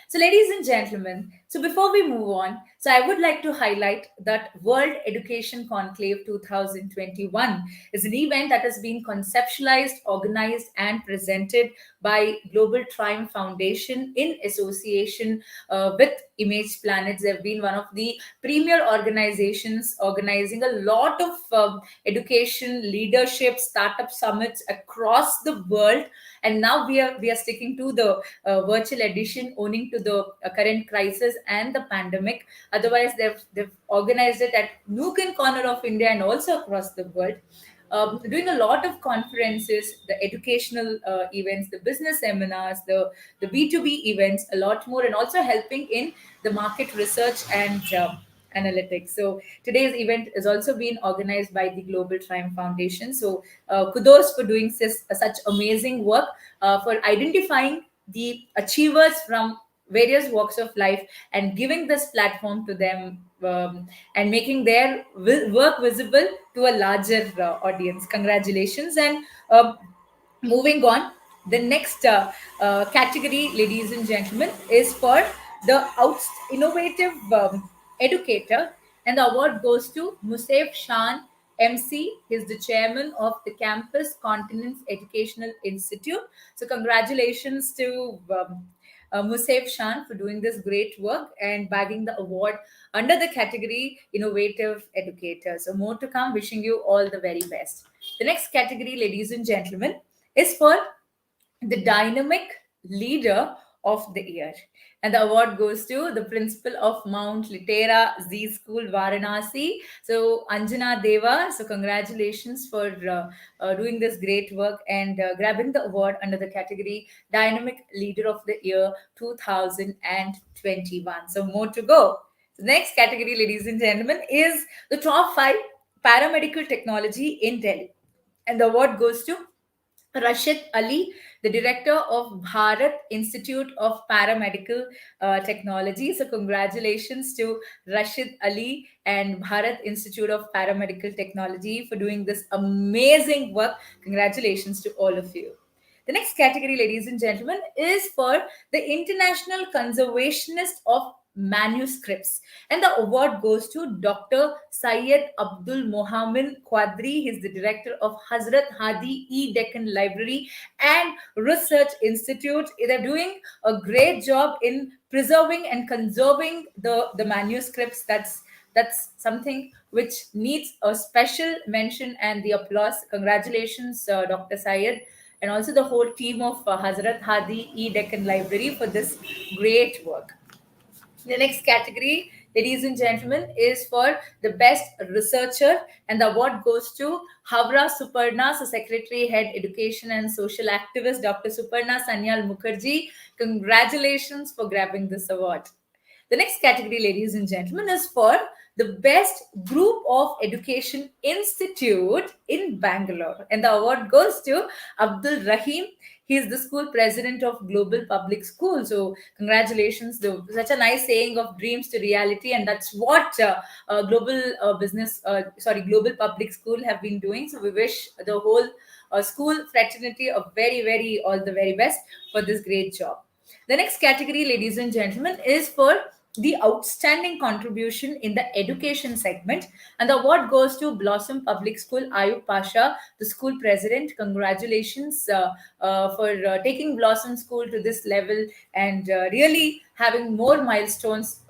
A: So, ladies and gentlemen, so before we move on, so I would like to highlight that World Education Conclave 2021 is an event that has been conceptualized, organized, and presented by Global Triumph Foundation in association with Image Planets. They've been one of the premier organizations organizing a lot of education, leadership, startup summits across the world. And now we are sticking to the virtual edition, owing to the current crisis and the pandemic. Otherwise, they've organized it at nook and corner of India and also across the world. Doing a lot of conferences, the educational events, the business seminars, the B2B events, a lot more, and also helping in the market research and analytics. So today's event has also been organized by the Global Triumph Foundation. So kudos for doing such amazing work, for identifying the achievers from various walks of life and giving this platform to them, and making their work visible to a larger audience. Congratulations. And moving on, the next category, ladies and gentlemen, is for the innovative educator, and the award goes to Musef Shan MC. He's the chairman of the Campus Continents Educational Institute. So, congratulations to Musef Shan for doing this great work and bagging the award under the category Innovative Educator. So, more to come. Wishing you all the very best. The next category, ladies and gentlemen, is for the dynamic leader of the year. And the award goes to the principal of Mount Litera Z School, Varanasi. So, Anjana Deva. So, congratulations for doing this great work and grabbing the award under the category Dynamic Leader of the Year 2021. So, more to go. The next category, ladies and gentlemen, is the top 5 paramedical technology in Delhi. And the award goes to Rashid Ali, the director of Bharat Institute of Paramedical Technology. So, congratulations to Rashid Ali and Bharat Institute of Paramedical Technology for doing this amazing work. Congratulations to all of you. The next category, ladies and gentlemen, is for the International Conservationist of Manuscripts. And the award goes to Dr. Syed Abdul Mohammed Quadri. He's the director of Hazrat Hadi Deccan Library and Research Institute. They're doing a great job in preserving and conserving the manuscripts. That's something which needs a special mention and the applause. Congratulations, Dr. Syed, and also the whole team of Hazrat Hadi Deccan Library for this great work. The next category, ladies and gentlemen, is for the best researcher, and the award goes to Havra Suparna, so Secretary, Head, Education and Social Activist, Dr. Suparna Sanyal Mukherjee. Congratulations for grabbing this award. The next category, ladies and gentlemen, is for the best group of education institute in Bangalore, and the award goes to Abdul Rahim. He is the school president of Global Public School. So, congratulations! Such a nice saying of dreams to reality, and that's what Global Public School have been doing. So, we wish the whole school fraternity a very, very all the very best for this great job. The next category, ladies and gentlemen, is for the outstanding contribution in the education segment, and the award goes to Blossom Public School, Ayub Pasha, the school president. Congratulations for taking Blossom School to this level and really having more milestones,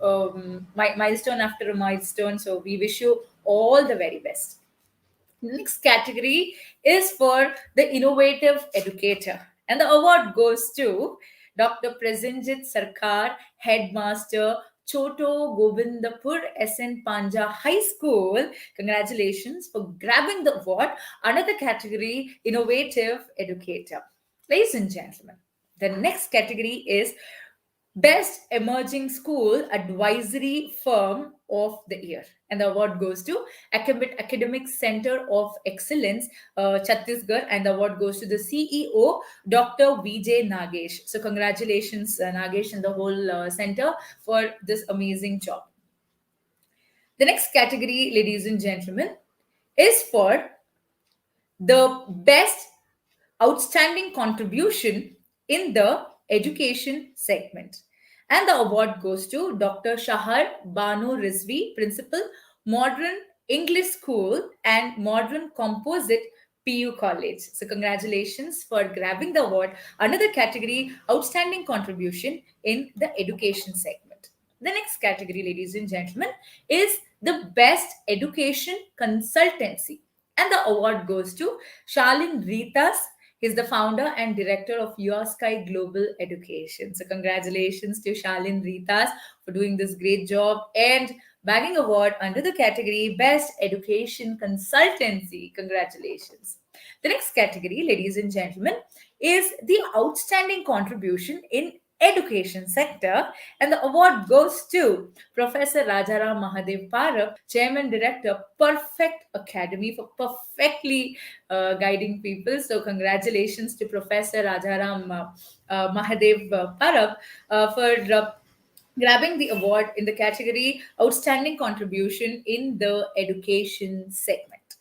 A: milestone after a milestone. So we wish you all the very best. Next category is for the innovative educator, and the award goes to Dr. Prasenjit Sarkar, headmaster, Choto Gobindapur SN Panja High School. Congratulations for grabbing the award under the category Innovative Educator. Ladies and gentlemen, the next category is Best Emerging School Advisory Firm of the Year. And the award goes to Academic Center of Excellence, Chhattisgarh. And the award goes to the CEO, Dr. Vijay Nagesh. So, congratulations, Nagesh, and the whole center for this amazing job. The next category, ladies and gentlemen, is for the best outstanding contribution in the education segment. And the award goes to Dr. Shahar Banu Rizvi, Principal, Modern English School and Modern Composite PU College. So, congratulations for grabbing the award under the category Outstanding Contribution in the Education segment. The next category, ladies and gentlemen, is the Best Education Consultancy. And the award goes to Shalin Ritas. He's the founder and director of Your Sky Global Education. So, congratulations to Shalin Ritas for doing this great job and bagging award under the category Best Education Consultancy. Congratulations. The next category, ladies and gentlemen, is the outstanding contribution in education sector, and the award goes to Professor Rajaram Mahadev Parab, Chairman Director, Perfect Academy, for perfectly guiding people. So, congratulations to Professor Rajaram Mahadev Parab for grabbing the award in the category Outstanding Contribution in the Education segment.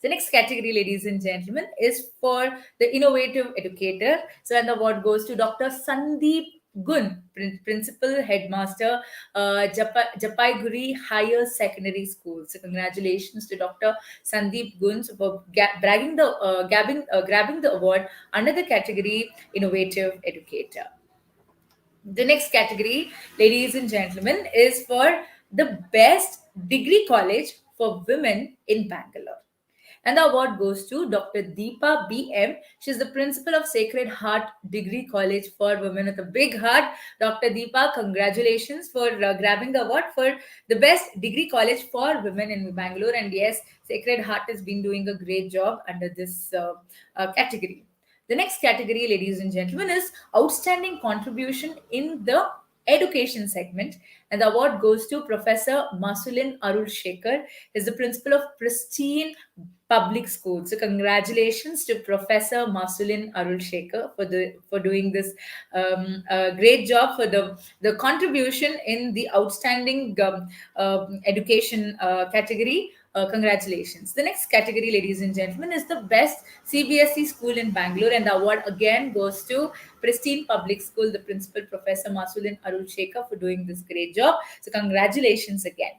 A: The next category, ladies and gentlemen, is for the Innovative Educator. So, and the award goes to Dr. Sandeep Gun, Principal Headmaster, Japaiguri Higher Secondary School. So, congratulations to Dr. Sandeep Gun for grabbing the award under the category Innovative Educator. The next category, ladies and gentlemen, is for the best degree college for women in Bangalore. And the award goes to Dr. Deepa B.M. She's the principal of Sacred Heart Degree College for Women with a Big Heart. Dr. Deepa, congratulations for grabbing the award for the best degree college for women in Bangalore. And yes, Sacred Heart has been doing a great job under this category. The next category, ladies and gentlemen, is Outstanding Contribution in the Education segment, and the award goes to Professor Masulin Arul Shekhar. He's the principal of Pristine Public School. So, congratulations to Professor Masulin Arul Shekhar for doing this great job for the contribution in the outstanding education category. Congratulations. The next category, ladies and gentlemen, is the best CBSE school in Bangalore, and the award again goes to Pristine Public School, the principal, Professor Masulin Arul Shekhar, for doing this great job. So, congratulations again.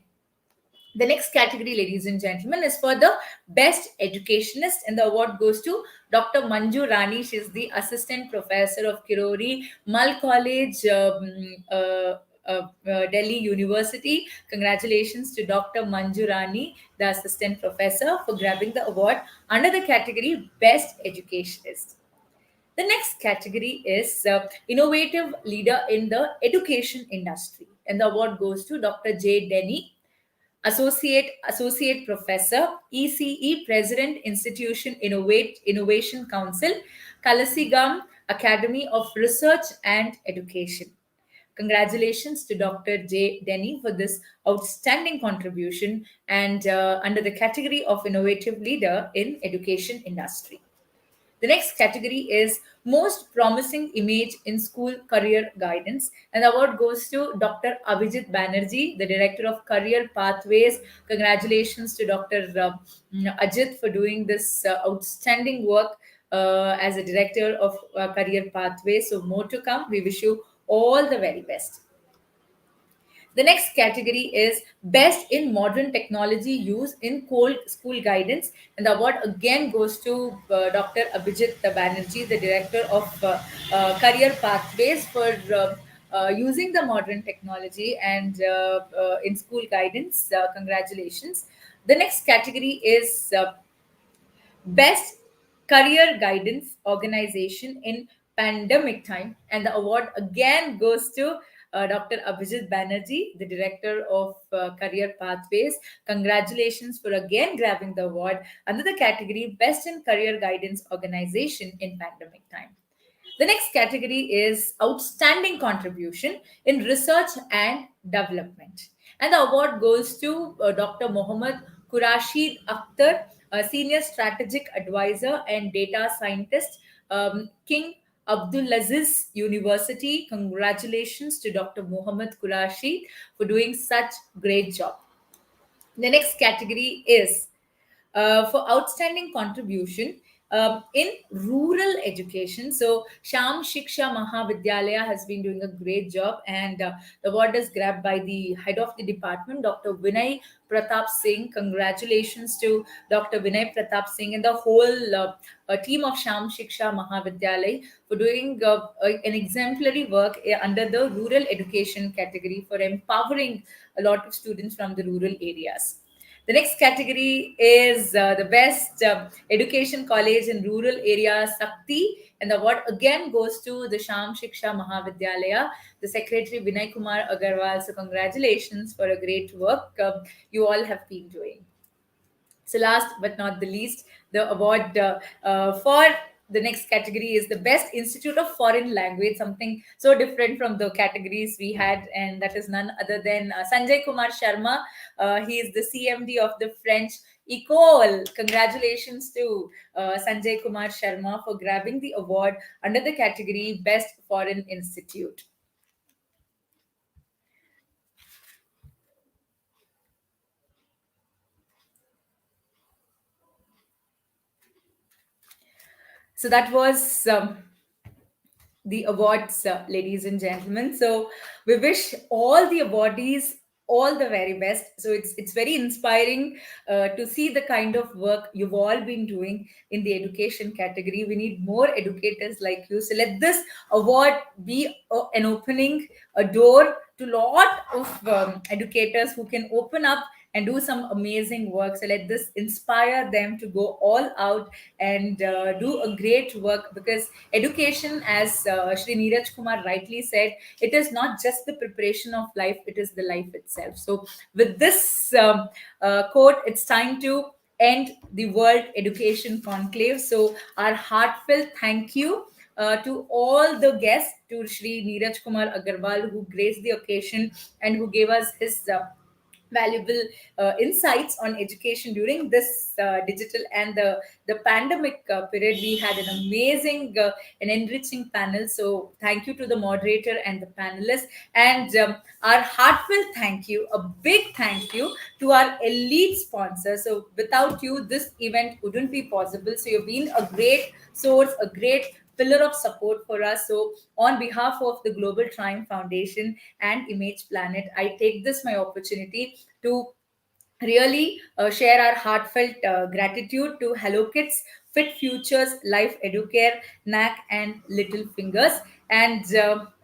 A: The next category, ladies and gentlemen, is for the best educationist, and the award goes to Dr. Manju Rani. She is the assistant professor of Kirori Mal College, Delhi University. Congratulations to Dr. Manju Rani, the assistant professor, for grabbing the award under the category Best Educationist. The next category is Innovative Leader in the Education Industry, and the award goes to Dr. J. Denny, Associate Professor, ECE, President, Institution Innovation Council, Kalasigam Academy of Research and Education. Congratulations to Dr. J. Denny for this outstanding contribution and under the category of Innovative Leader in Education Industry. The next category is Most Promising Image in School Career Guidance, and the award goes to Dr. Abhijit Banerjee, the Director of Career Pathways. Congratulations to Dr. Ajit for doing this outstanding work as a Director of Career Pathways. So, more to come. We wish you all the very best. The next category is Best in Modern Technology Use in School Guidance, and the award again goes to Dr. Abhijit Banerjee, the Director of Career Pathways, for using the modern technology and in school guidance. Congratulations. The next category is Best Career Guidance Organization in Pandemic Time, and the award again goes to Dr. Abhijit Banerjee, the Director of Career Pathways. Congratulations for again grabbing the award under the category Best in Career Guidance Organization in Pandemic Time. The next category is Outstanding Contribution in Research and Development. And the award goes to Dr. Mohammad Qurashid Akhtar, a Senior Strategic Advisor and Data Scientist, King Abdulaziz University. Congratulations to Dr. Mohammad Qurashid for doing such great job. The next category is for outstanding contribution in rural education. So Sham Shiksha Mahavidyalaya has been doing a great job, and the award is grabbed by the head of the department, Dr. Vinay Pratap Singh. Congratulations to Dr. Vinay Pratap Singh and the whole team of Sham Shiksha Mahavidyalaya for doing an exemplary work under the rural education category for empowering a lot of students from the rural areas. The next category is the best education college in rural area, Sakti, and the award again goes to the Sham Shiksha Mahavidyalaya, the secretary Vinay Kumar Agarwal. So congratulations for a great work you all have been doing. So last but not the least, the award for the next category is the Best Institute of Foreign Language, something so different from the categories we had, and that is none other than Sanjay Kumar Sharma. He is the CMD of the French Ecole. Congratulations to Sanjay Kumar Sharma for grabbing the award under the category Best Foreign Institute. So that was the awards, ladies and gentlemen. So we wish all the awardees all the very best. So it's very inspiring to see the kind of work you've all been doing in the education category. We need more educators like you. So let this award be an opening, a door to a lot of educators who can open up and do some amazing work. So let this inspire them to go all out and do a great work, because education, as Shri Niraj Kumar rightly said, it is not just the preparation of life, it is the life itself. So with this quote, it's time to end the World Education Conclave. So our heartfelt thank you to all the guests, to Shri Niraj Kumar Agarwal, who graced the occasion and who gave us his valuable insights on education during this digital and the pandemic period. We had an amazing and enriching panel. So thank you to the moderator and the panelists, and our heartfelt thank you, a big thank you to our elite sponsors. So without you, this event wouldn't be possible. So you've been a great source, a great pillar of support for us. So on behalf of the Global Triumph Foundation and Image Planet, I take this my opportunity to really share our heartfelt gratitude to Hello Kids, Fit Futures, Life Educare, NAC, and Little Fingers. And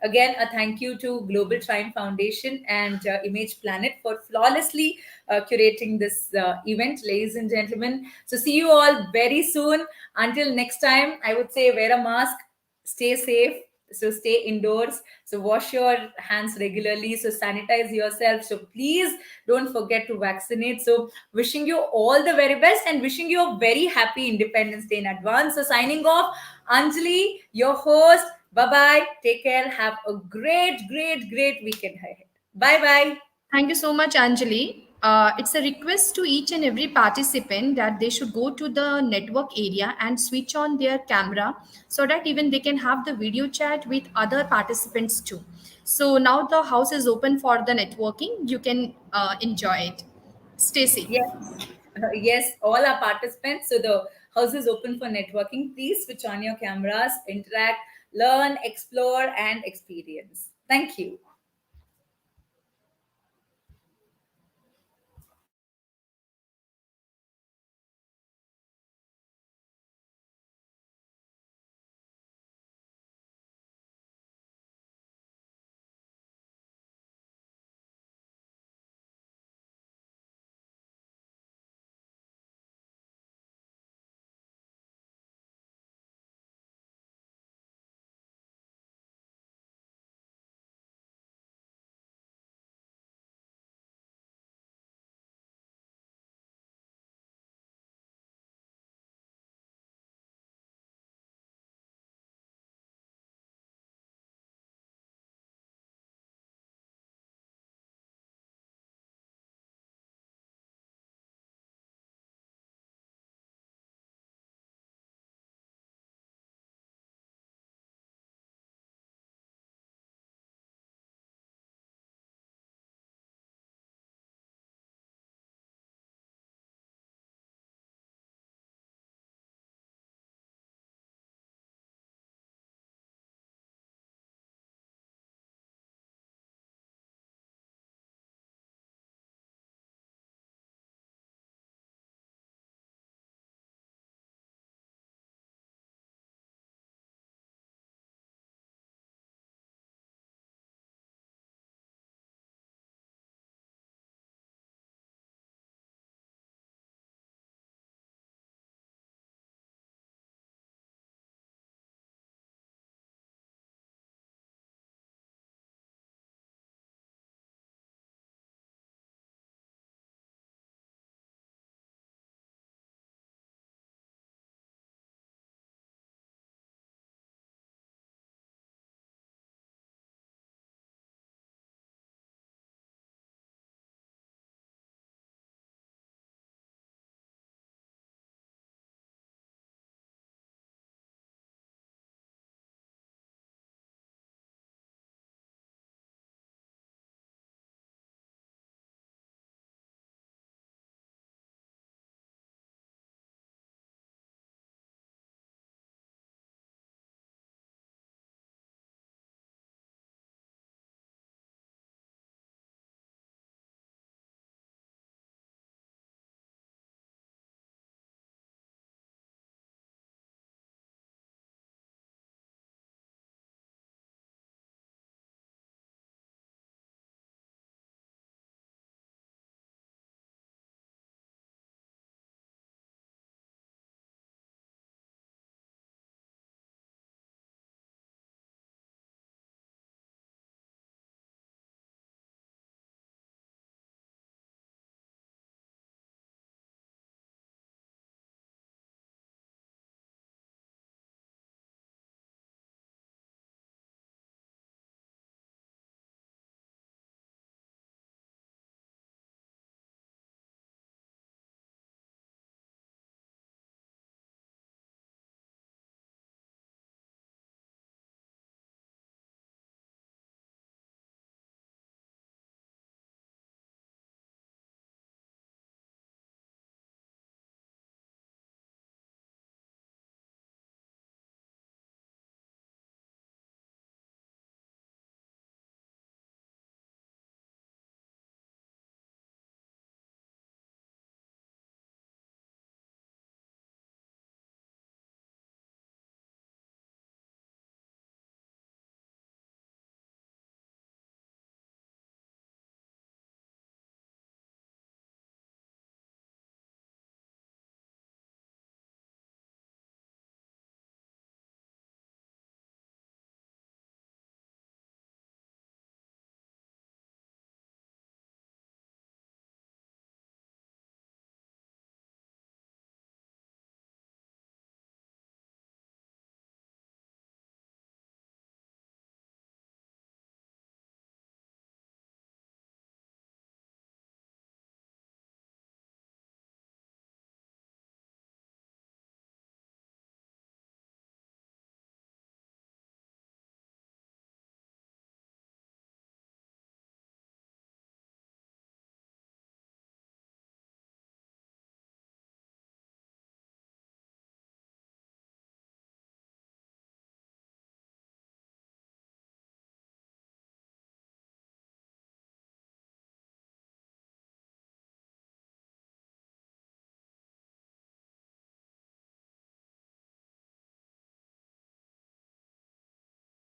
A: again, a thank you to Global Triumph Foundation and Image Planet for flawlessly curating this event, ladies and gentlemen. So see you all very soon. Until next time, I would say wear a mask, stay safe. So stay indoors. So wash your hands regularly. So sanitize yourself. So please don't forget to vaccinate. So wishing you all the very best and wishing you a very happy Independence Day in advance. So signing off, Anjali, your host. Bye-bye. Take care. Have a great, great, great weekend ahead. Bye-bye.
I: Thank you so much, Anjali. It's a request to each and every participant that they should go to the network area and switch on their camera so that even they can have the video chat with other participants too. So now the house is open for the networking. You can enjoy it. Stay safe.
A: Yes. Yes, all our participants. So the house is open for networking. Please switch on your cameras, interact, learn, explore, and experience. Thank you.